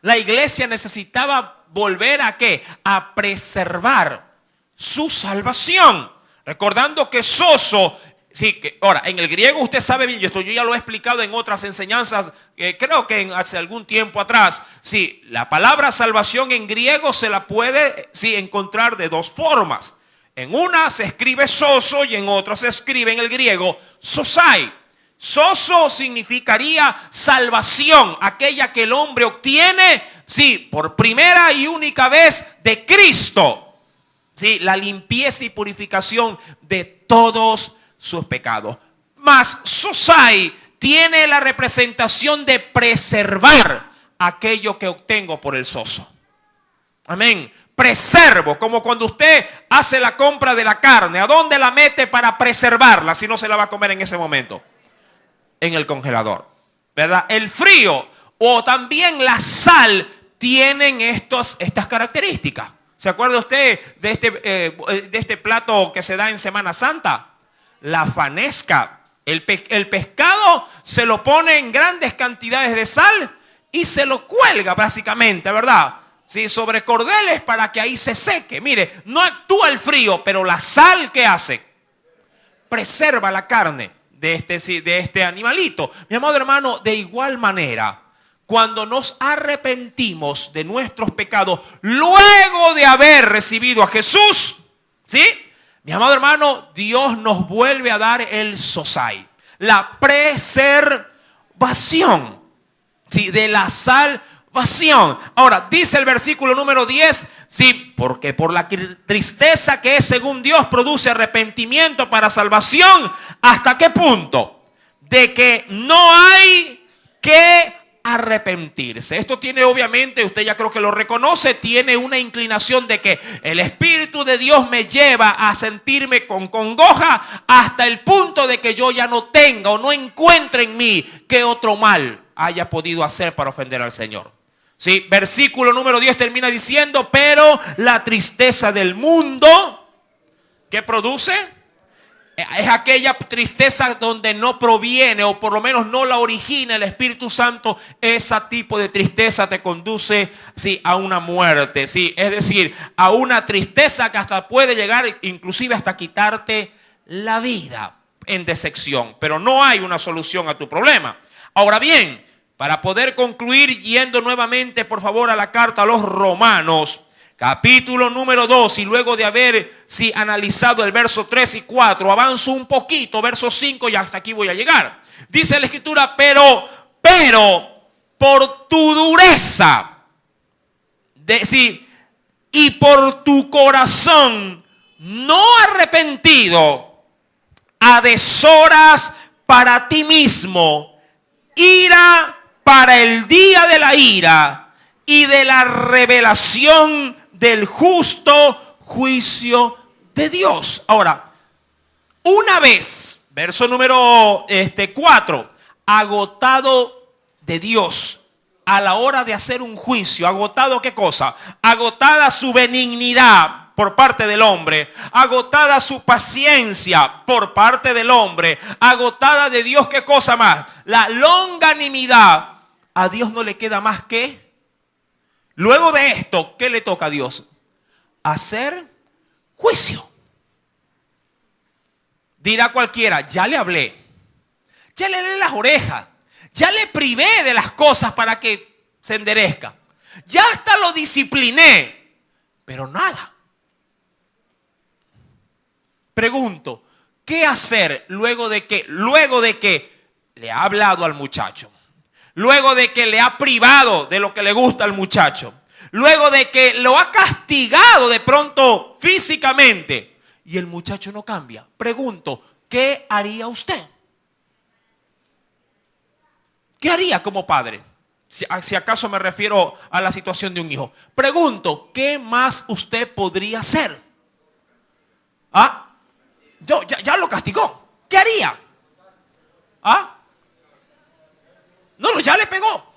La iglesia necesitaba volver ¿a qué? A preservar su salvación. Recordando que soso, ahora, en el griego usted sabe bien, esto yo ya lo he explicado en otras enseñanzas, creo que hace algún tiempo atrás. La palabra salvación en griego se la puede encontrar de dos formas. En una se escribe soso y en otra se escribe en el griego sosai. Soso significaría salvación, aquella que el hombre obtiene, por primera y única vez de Cristo. La limpieza y purificación de todos sus pecados. Mas sosai tiene la representación de preservar aquello que obtengo por el soso. Amén. Preservo, como cuando usted hace la compra de la carne. ¿A dónde la mete para preservarla si no se la va a comer en ese momento? En el congelador, ¿verdad? El frío o también la sal tienen estas características. ¿Se acuerda usted de este plato que se da en Semana Santa? La fanesca. El pescado se lo pone en grandes cantidades de sal y se lo cuelga básicamente, ¿verdad? Sobre cordeles para que ahí se seque. Mire, no actúa el frío, pero la sal, ¿qué hace? Preserva la carne de este animalito. Mi amado hermano, de igual manera, cuando nos arrepentimos de nuestros pecados, luego de haber recibido a Jesús, mi amado hermano, Dios nos vuelve a dar el sosai, la preservación, de la salvación. Ahora, dice el versículo número 10, porque por la tristeza que es según Dios produce arrepentimiento para salvación. ¿Hasta qué punto? De que no hay que arrepentirse. Esto tiene, obviamente, usted ya creo que lo reconoce, tiene una inclinación de que el Espíritu de Dios me lleva a sentirme con congoja hasta el punto de que yo ya no tenga o no encuentre en mí que otro mal haya podido hacer para ofender al Señor. Sí, versículo número 10 termina diciendo, pero la tristeza del mundo, ¿qué produce? Es aquella tristeza donde no proviene, o por lo menos no la origina el Espíritu Santo. Ese tipo de tristeza te conduce, sí, a una muerte, sí, es decir, a una tristeza que hasta puede llegar inclusive hasta quitarte la vida en decepción. Pero no hay una solución a tu problema. Ahora bien, para poder concluir, yendo nuevamente por favor a la carta a los Romanos, capítulo número 2, y luego de haber analizado el verso 3 y 4, avanzo un poquito, verso 5, y hasta aquí voy a llegar. Dice la Escritura, pero por tu dureza, y por tu corazón no arrepentido, atesoras para ti mismo ira para el día de la ira y de la revelación del justo juicio de Dios. Ahora, una vez, verso número 4, agotado de Dios a la hora de hacer un juicio, agotado ¿qué cosa? Agotada su benignidad por parte del hombre, agotada su paciencia por parte del hombre, agotada de Dios, ¿qué cosa más? La longanimidad. A Dios no le queda más que, luego de esto, ¿qué le toca a Dios? Hacer juicio. Dirá cualquiera, ya le hablé, ya le leí las orejas, ya le privé de las cosas para que se enderezca, ya hasta lo discipliné, pero nada. Pregunto, ¿qué hacer luego de que le ha hablado al muchacho? Luego de que le ha privado de lo que le gusta al muchacho. Luego de que lo ha castigado de pronto físicamente. Y el muchacho no cambia. Pregunto, ¿qué haría usted? ¿Qué haría como padre? Si acaso me refiero a la situación de un hijo. Pregunto, ¿qué más usted podría hacer? Ya lo castigó. ¿Qué haría? No, ya le pegó.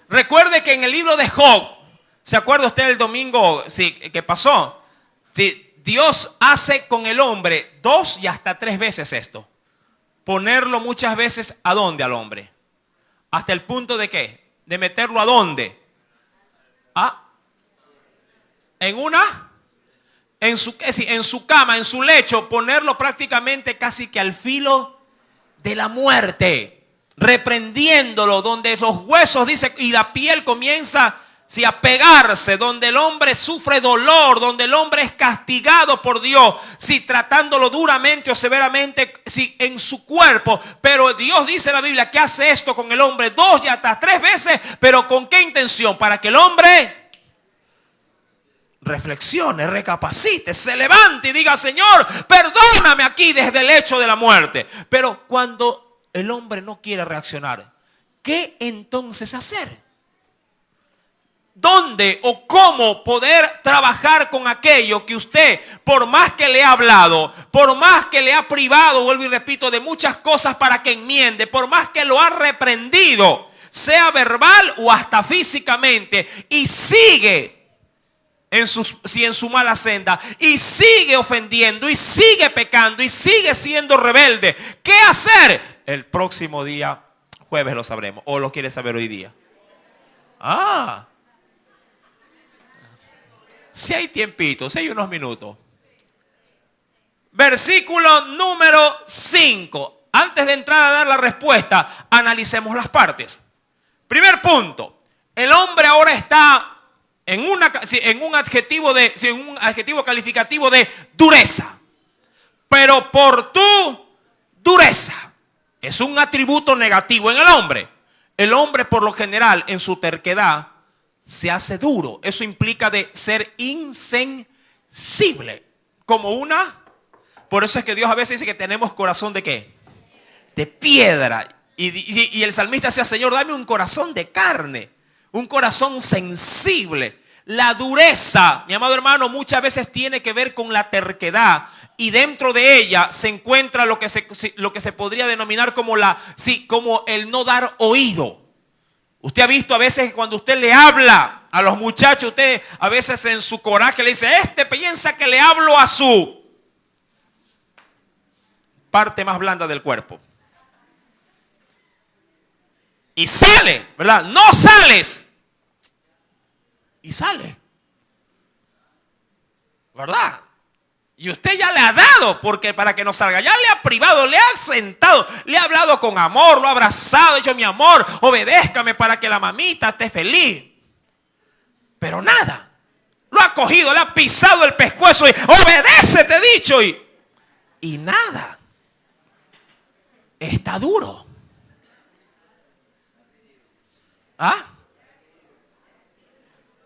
Recuerde que en el libro de Job, ¿se acuerda usted el domingo que pasó? Sí, Dios hace con el hombre 2 y hasta 3 veces esto. Ponerlo muchas veces ¿a dónde al hombre? Hasta el punto de ¿qué? De meterlo ¿a dónde? En su cama, en su lecho, ponerlo prácticamente casi que al filo de la muerte, reprendiéndolo, donde los huesos, dice, y la piel comienza a pegarse, donde el hombre sufre dolor, donde el hombre es castigado por Dios, tratándolo duramente o severamente en su cuerpo. Pero Dios dice en la Biblia que hace esto con el hombre 2 y hasta 3 veces, pero ¿con qué intención? Para que el hombre reflexione, recapacite, se levante y diga, Señor, perdóname aquí desde el hecho de la muerte. Pero cuando el hombre no quiere reaccionar, ¿qué entonces hacer? ¿Dónde o cómo poder trabajar con aquello que usted, por más que le ha hablado, por más que le ha privado, vuelvo y repito, de muchas cosas para que enmiende, por más que lo ha reprendido, sea verbal o hasta físicamente, y sigue en su mala senda, y sigue ofendiendo, y sigue pecando, y sigue siendo rebelde? ¿Qué hacer? El próximo día, jueves, lo sabremos. ¿O lo quiere saber hoy día? Si hay tiempito, si hay unos minutos. Versículo número 5. Antes de entrar a dar la respuesta, analicemos las partes. Primer punto. El hombre ahora está en un adjetivo calificativo de dureza. Pero por tu dureza. Es un atributo negativo en el hombre. El hombre, por lo general, en su terquedad, se hace duro. Eso implica de ser insensible. Por eso es que Dios a veces dice que tenemos corazón de ¿qué? de piedra. Y el salmista decía, Señor, dame un corazón de carne, un corazón sensible. La dureza, mi amado hermano, muchas veces tiene que ver con la terquedad. Y dentro de ella se encuentra lo que se podría denominar como el no dar oído. Usted ha visto a veces que cuando usted le habla a los muchachos, usted a veces en su coraje le dice, piensa que le hablo a su parte más blanda del cuerpo. Y sale, ¿verdad? No sales. Y sale. ¿Verdad? Y usted ya le ha dado porque para que no salga. Ya le ha privado, le ha sentado, le ha hablado con amor, lo ha abrazado, ha dicho, mi amor, obedézcame para que la mamita esté feliz. Pero nada. Lo ha cogido, le ha pisado el pescuezo y obedece, te he dicho. Y nada. Está duro. ¿Ah?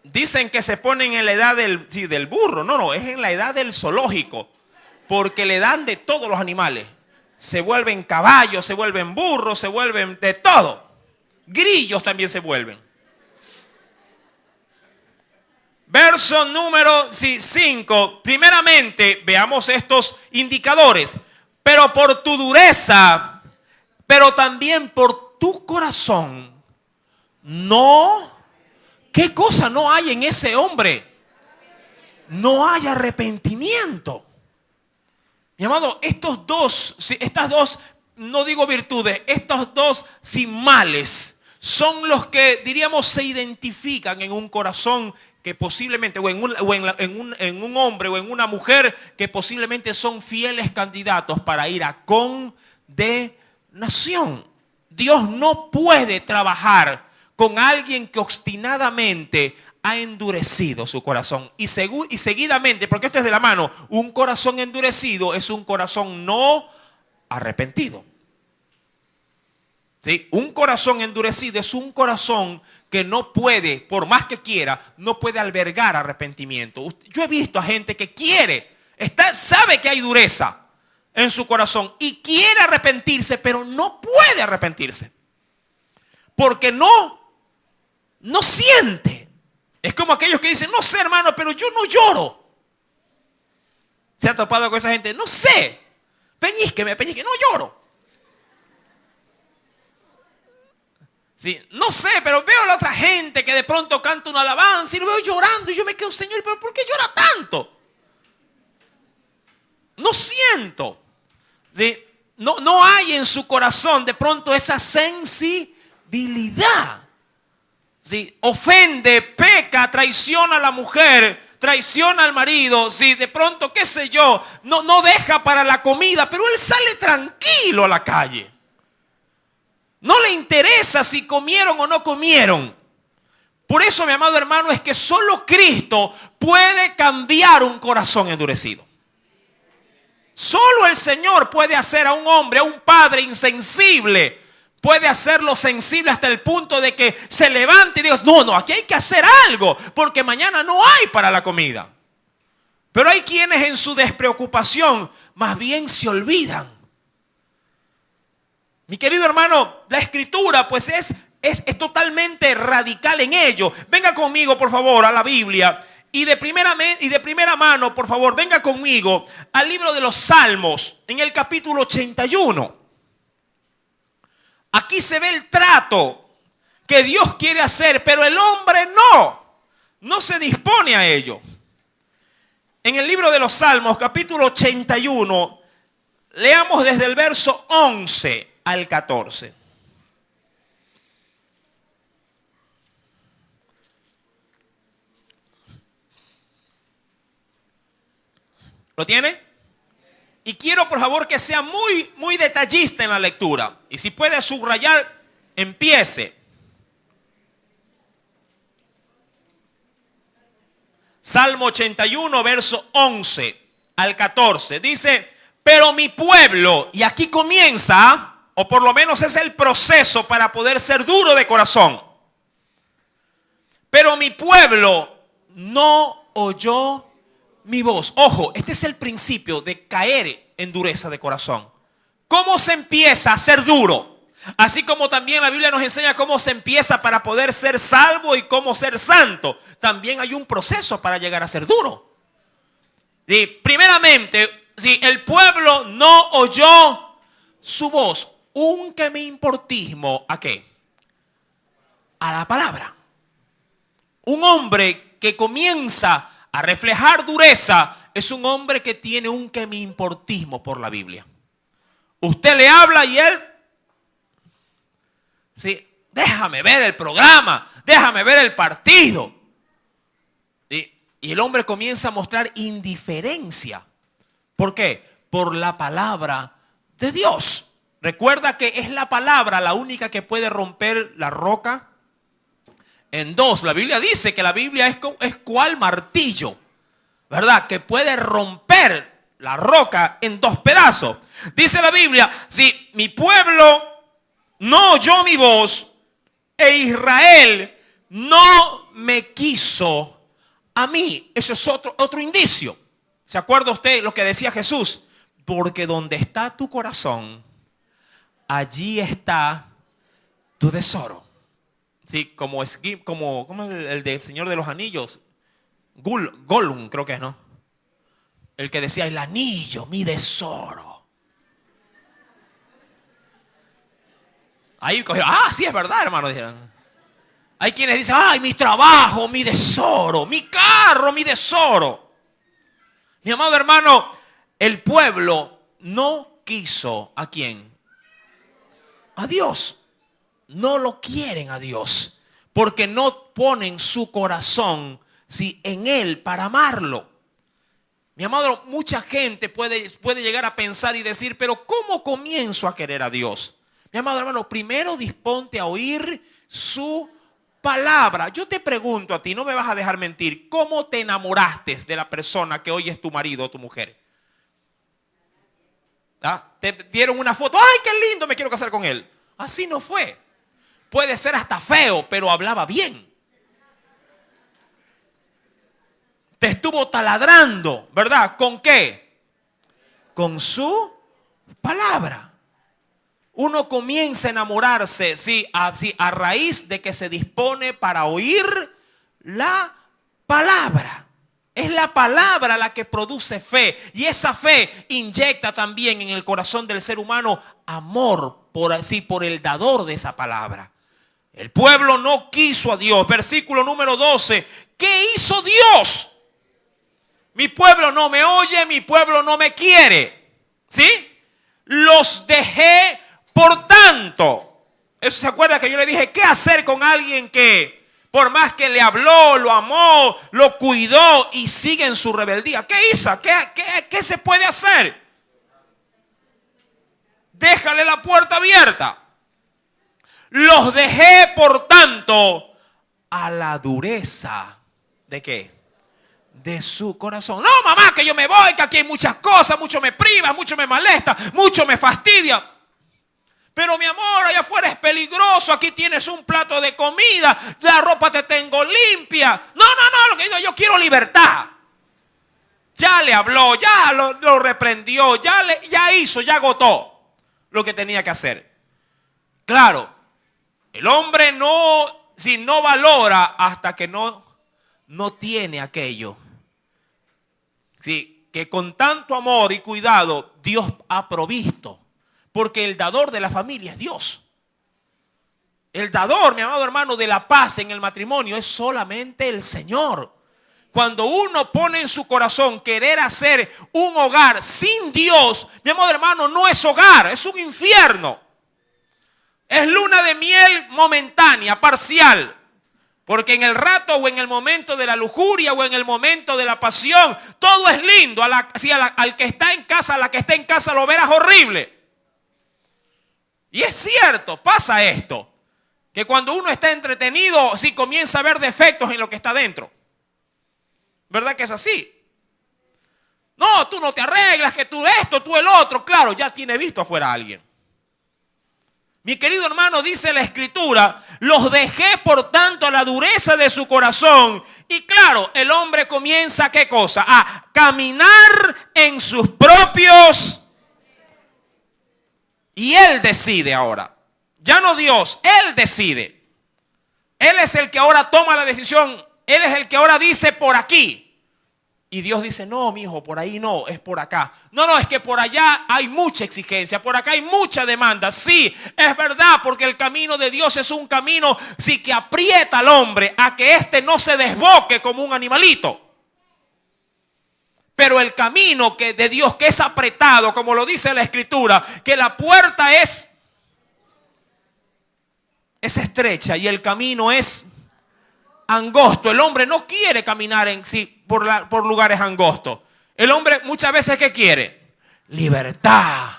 Dicen que se ponen en la edad del burro. No, es en la edad del zoológico. Porque le dan de todos los animales. Se vuelven caballos, se vuelven burros, se vuelven de todo. Grillos también se vuelven. Verso número 5. Primeramente, veamos estos indicadores. Pero por tu dureza, pero también por tu corazón, no, ¿qué cosa no hay en ese hombre? No hay arrepentimiento. Mi amado, estas dos, no digo virtudes, estos dos sin males son los que, diríamos, se identifican en un corazón que posiblemente, o en un hombre o en una mujer que posiblemente son fieles candidatos para ir a condenación. Dios no puede trabajar con alguien que obstinadamente ha endurecido su corazón. Y seguidamente, porque esto es de la mano, un corazón endurecido es un corazón no arrepentido. ¿Sí? Un corazón endurecido es un corazón que no puede, por más que quiera, no puede albergar arrepentimiento. Yo he visto a gente que sabe que hay dureza en su corazón y quiere arrepentirse, pero no puede arrepentirse. Porque no siente. Es como aquellos que dicen, no sé, hermano, pero yo no lloro. ¿Se ha topado con esa gente? No sé, peñísqueme, no lloro. Sí, no sé, pero veo a la otra gente que de pronto canta una alabanza y lo veo llorando y yo me quedo, Señor, ¿pero por qué llora tanto? No siento. ¿Sí? No hay en su corazón de pronto esa sensibilidad. ¿Sí? Ofende, peca, traiciona a la mujer, traiciona al marido. ¿Sí? De pronto, qué sé yo, no deja para la comida, pero él sale tranquilo a la calle. No le interesa si comieron o no comieron. Por eso, mi amado hermano, es que solo Cristo puede cambiar un corazón endurecido. Solo el Señor puede hacer a un hombre, a un padre insensible, puede hacerlo sensible hasta el punto de que se levante y diga, no, aquí hay que hacer algo, porque mañana no hay para la comida. Pero hay quienes en su despreocupación más bien se olvidan. Mi querido hermano, la escritura pues es totalmente radical en ello. Venga conmigo, por favor, a la Biblia. Y de primera mano, por favor, venga conmigo al libro de los Salmos, en el capítulo 81. Aquí se ve el trato que Dios quiere hacer, pero el hombre no se dispone a ello. En el libro de los Salmos, capítulo 81, leamos desde el verso 11 al 14. ¿Lo tiene? Y quiero, por favor, que sea muy, muy detallista en la lectura. Y si puede subrayar, empiece. Salmo 81, verso 11 al 14. Dice, pero mi pueblo, y aquí comienza, o por lo menos es el proceso para poder ser duro de corazón. Pero mi pueblo no oyó mi voz. Ojo, este es el principio de caer en dureza de corazón. ¿Cómo se empieza a ser duro? Así como también la Biblia nos enseña cómo se empieza para poder ser salvo y cómo ser santo. También hay un proceso para llegar a ser duro. ¿Sí? Primeramente, si el pueblo no oyó su voz, un que me importismo, ¿a qué? A la palabra. Un hombre que comienza a reflejar dureza es un hombre que tiene un que me importismo por la Biblia. Usted le habla y él, sí, déjame ver el programa, déjame ver el partido. ¿Sí? Y el hombre comienza a mostrar indiferencia. ¿Por qué? Por la palabra de Dios. Recuerda que es la palabra la única que puede romper la roca en dos. La Biblia dice que la Biblia es cual martillo, ¿verdad? Que puede romper la roca en dos pedazos. Dice la Biblia, si mi pueblo no oyó mi voz e Israel no me quiso a mí. Eso es otro indicio. ¿Se acuerda usted lo que decía Jesús? Porque donde está tu corazón, allí está tu tesoro. Sí, como el del Señor de los Anillos. Gollum, creo que es, ¿no? El que decía, el anillo, mi tesoro. Ahí cogió, sí, es verdad, hermano. Hay quienes dicen, ay, mi trabajo, mi tesoro, mi carro, mi tesoro. Mi amado hermano, el pueblo no quiso ¿a quién? A Dios. No lo quieren a Dios porque no ponen su corazón en Él para amarlo. Mi amado, mucha gente puede llegar a pensar y decir, pero ¿cómo comienzo a querer a Dios? Mi amado hermano, primero disponte a oír su palabra. Yo te pregunto a ti, no me vas a dejar mentir, ¿cómo te enamoraste de la persona que hoy es tu marido o tu mujer? Te dieron una foto, ¡ay, qué lindo, me quiero casar con él! Así no fue. Puede ser hasta feo, pero hablaba bien. Te estuvo taladrando, ¿verdad? ¿Con qué? Con su palabra. Uno comienza a enamorarse, a raíz de que se dispone para oír la palabra. Es la palabra la que produce fe. Y esa fe inyecta también en el corazón del ser humano amor por el dador de esa palabra. El pueblo no quiso a Dios. Versículo número 12. ¿Qué hizo Dios? Mi pueblo no me oye, mi pueblo no me quiere. ¿Sí? Los dejé por tanto. Eso se acuerda que yo le dije, ¿qué hacer con alguien que por más que le habló, lo amó, lo cuidó y sigue en su rebeldía? ¿Qué hizo? ¿Qué se puede hacer? Déjale la puerta abierta. Los dejé, por tanto, a la dureza. ¿De qué? De su corazón. No, mamá, que yo me voy, que aquí hay muchas cosas, mucho me priva, mucho me molesta, mucho me fastidia. Pero mi amor, allá afuera es peligroso, aquí tienes un plato de comida, la ropa te tengo limpia. No, lo que yo quiero libertad. Ya le habló, ya lo reprendió, ya hizo, ya agotó lo que tenía que hacer. Claro. El hombre no valora hasta que no tiene aquello. Sí, que con tanto amor y cuidado Dios ha provisto. Porque el dador de la familia es Dios. El dador, mi amado hermano, de la paz en el matrimonio es solamente el Señor. Cuando uno pone en su corazón querer hacer un hogar sin Dios, mi amado hermano, no es hogar, es un infierno. Es luna de miel momentánea, parcial. Porque en el rato o en el momento de la lujuria o en el momento de la pasión, todo es lindo. Al que está en casa, a la que está en casa lo verás horrible. Y es cierto, pasa esto. Que cuando uno está entretenido, sí comienza a ver defectos en lo que está dentro. ¿Verdad que es así? No, tú no te arreglas, que tú esto, tú el otro. Claro, ya tiene visto afuera a alguien. Mi querido hermano, dice la Escritura, los dejé por tanto a la dureza de su corazón. Y claro, el hombre comienza, ¿qué cosa? A caminar en sus propios. Y Él decide ahora. Ya no Dios, Él decide. Él es el que ahora toma la decisión. Él es el que ahora dice por aquí. Y Dios dice, no, mi hijo, por ahí no, es por acá. No, es que por allá hay mucha exigencia, por acá hay mucha demanda. Sí, es verdad, porque el camino de Dios es un camino, sí, que aprieta al hombre a que éste no se desboque como un animalito. Pero el camino de Dios, que es apretado, como lo dice la Escritura, que la puerta es estrecha y el camino es angosto. El hombre no quiere caminar en sí por lugares angostos. El hombre muchas veces, ¿qué quiere? Libertad.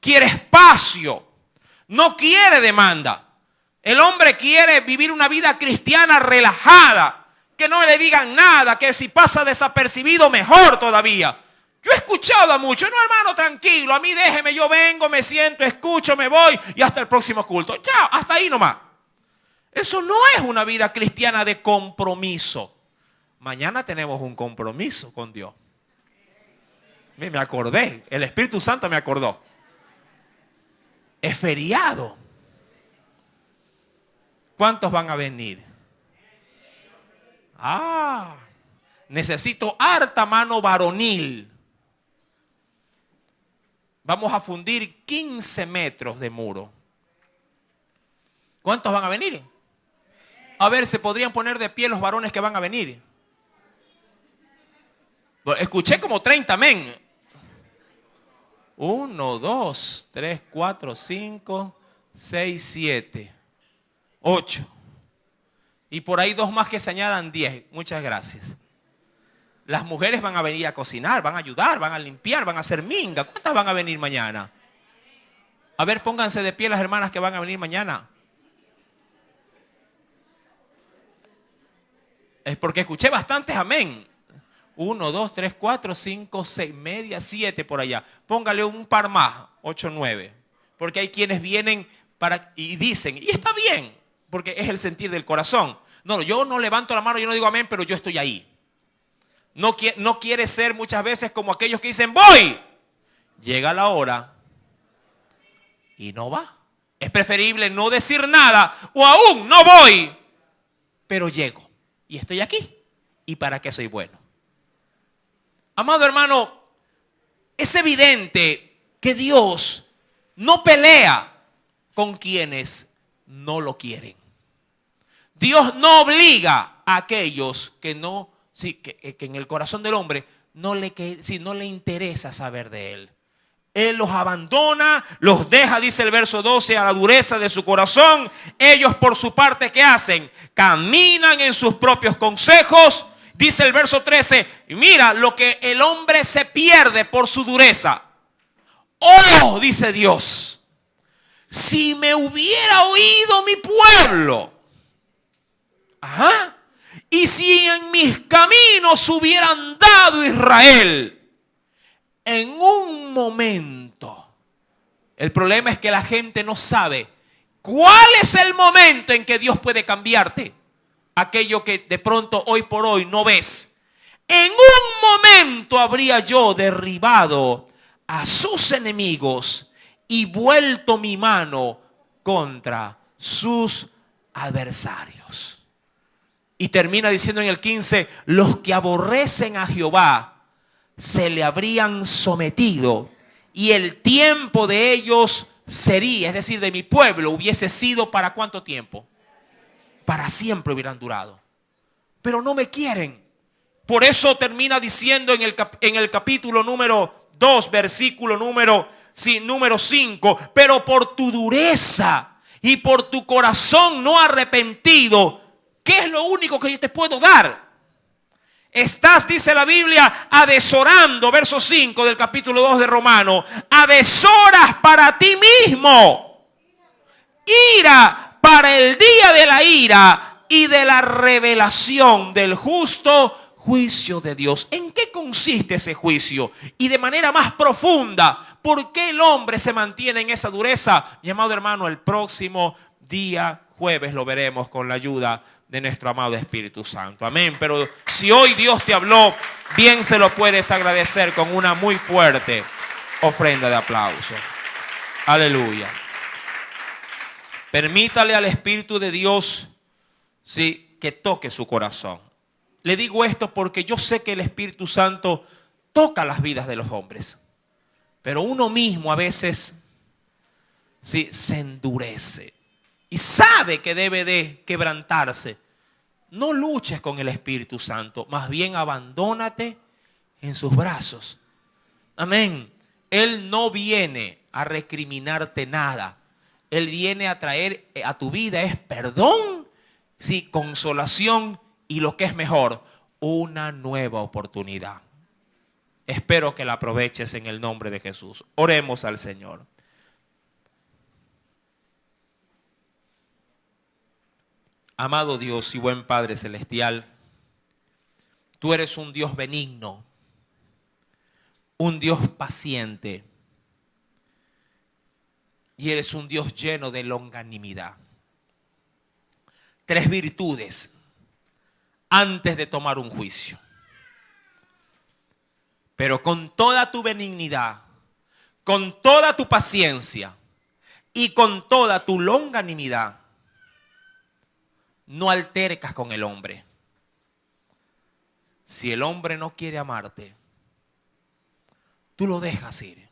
Quiere espacio. No quiere demanda. El hombre quiere vivir una vida cristiana relajada. Que no le digan nada, que si pasa desapercibido mejor todavía. Yo he escuchado a muchos, no, hermano, tranquilo, a mí déjeme, yo vengo, me siento, escucho, me voy y hasta el próximo culto. Chao, hasta ahí nomás. Eso no es una vida cristiana de compromiso. Mañana tenemos un compromiso con Dios. Me acordé, el Espíritu Santo me acordó. Es feriado. ¿Cuántos van a venir? Necesito harta mano varonil. Vamos a fundir 15 metros de muro. ¿Cuántos van a venir? A ver, ¿se podrían poner de pie los varones que van a venir? Escuché como 30 amén. 1, 2, 3, 4, 5, 6, 7, 8. Y por ahí 2 más que se añadan 10. Muchas gracias. Las mujeres van a venir a cocinar, van a ayudar, van a limpiar, van a hacer minga. ¿Cuántas van a venir mañana? A ver, pónganse de pie las hermanas que van a venir mañana. Es porque escuché bastantes amén. 1, 2, 3, 4, 5, 6, media, 7 por allá. Póngale un par más, 8, 9. Porque hay quienes vienen y dicen, y está bien, porque es el sentir del corazón. No, yo no levanto la mano, yo no digo amén, pero yo estoy ahí. No quiere ser muchas veces como aquellos que dicen, voy. Llega la hora y no va. Es preferible no decir nada o aún no voy, pero llego y estoy aquí. ¿Y para qué soy bueno? Amado hermano, es evidente que Dios no pelea con quienes no lo quieren. Dios no obliga a aquellos que no, que en el corazón del hombre no le interesa saber de Él. Él los abandona, los deja, dice el verso 12, a la dureza de su corazón. Ellos por su parte, ¿qué hacen? Caminan en sus propios consejos. Dice el verso 13, mira lo que el hombre se pierde por su dureza. Oh, dice Dios, si me hubiera oído mi pueblo, y si en mis caminos hubiera andado Israel, en un momento. El problema es que la gente no sabe cuál es el momento en que Dios puede cambiarte. Aquello que de pronto hoy por hoy no ves. En un momento habría yo derribado a sus enemigos y vuelto mi mano contra sus adversarios. Y termina diciendo en el 15, los que aborrecen a Jehová se le habrían sometido y el tiempo de ellos sería, es decir, de mi pueblo, hubiese sido ¿para cuánto tiempo? Para siempre hubieran durado. Pero no me quieren. Por eso termina diciendo en el capítulo número 2, versículo número 5, pero por tu dureza y por tu corazón no arrepentido, ¿qué es lo único que yo te puedo dar? Estás, dice la Biblia, adesorando, verso 5 del capítulo 2 de Romanos, adesoras para ti mismo ira para el día de la ira y de la revelación del justo juicio de Dios. ¿En qué consiste ese juicio? Y de manera más profunda, ¿por qué el hombre se mantiene en esa dureza? Mi amado hermano, el próximo día jueves lo veremos con la ayuda de nuestro amado Espíritu Santo. Amén. Pero si hoy Dios te habló, bien se lo puedes agradecer con una muy fuerte ofrenda de aplauso. Aleluya. Permítale al Espíritu de Dios, sí, que toque su corazón. Le digo esto porque yo sé que el Espíritu Santo toca las vidas de los hombres. Pero uno mismo a veces sí, se endurece y sabe que debe de quebrantarse. No luches con el Espíritu Santo, más bien abandónate en sus brazos. Amén. Él no viene a recriminarte nada. Él viene a traer a tu vida es perdón, sí, consolación y lo que es mejor, una nueva oportunidad. Espero que la aproveches en el nombre de Jesús. Oremos al Señor. Amado Dios y buen Padre Celestial, tú eres un Dios benigno, un Dios paciente y eres un Dios lleno de longanimidad. 3 virtudes antes de tomar un juicio. Pero con toda tu benignidad, con toda tu paciencia y con toda tu longanimidad, no altercas con el hombre. Si el hombre no quiere amarte, tú lo dejas ir.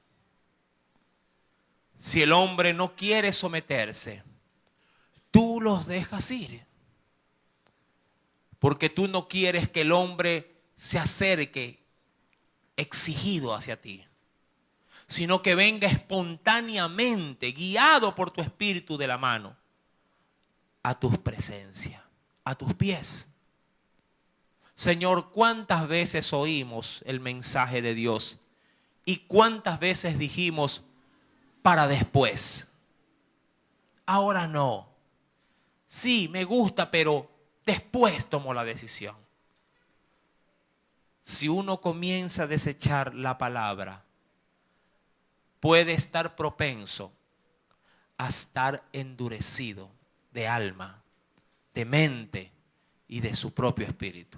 Si el hombre no quiere someterse, tú los dejas ir. Porque tú no quieres que el hombre se acerque exigido hacia ti, sino que venga espontáneamente, guiado por tu espíritu de la mano, a tus presencias, a tus pies. Señor, ¿cuántas veces oímos el mensaje de Dios? ¿Y cuántas veces dijimos para después? Ahora no. Sí, me gusta, pero después tomo la decisión. Si uno comienza a desechar la palabra, puede estar propenso a estar endurecido de alma, de mente y de su propio espíritu.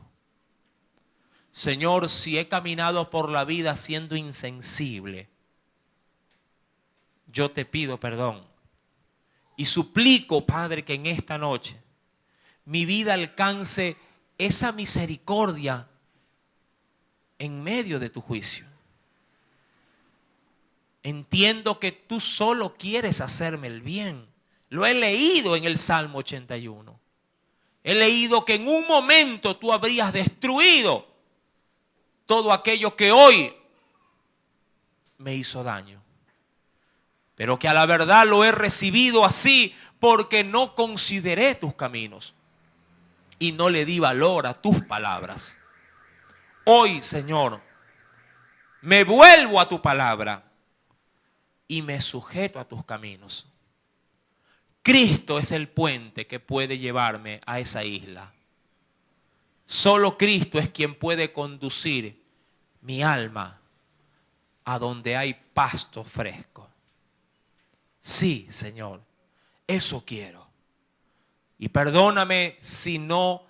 Señor, si he caminado por la vida siendo insensible, yo te pido perdón y suplico, Padre, que en esta noche mi vida alcance esa misericordia en medio de tu juicio. Entiendo que tú solo quieres hacerme el bien. Lo he leído en el Salmo 81. He leído que en un momento tú habrías destruido todo aquello que hoy me hizo daño. Pero que a la verdad lo he recibido así porque no consideré tus caminos y no le di valor a tus palabras. Hoy, Señor, me vuelvo a tu palabra y me sujeto a tus caminos. Cristo es el puente que puede llevarme a esa isla. Solo Cristo es quien puede conducir mi alma a donde hay pasto fresco. Sí, Señor, eso quiero. Y perdóname si no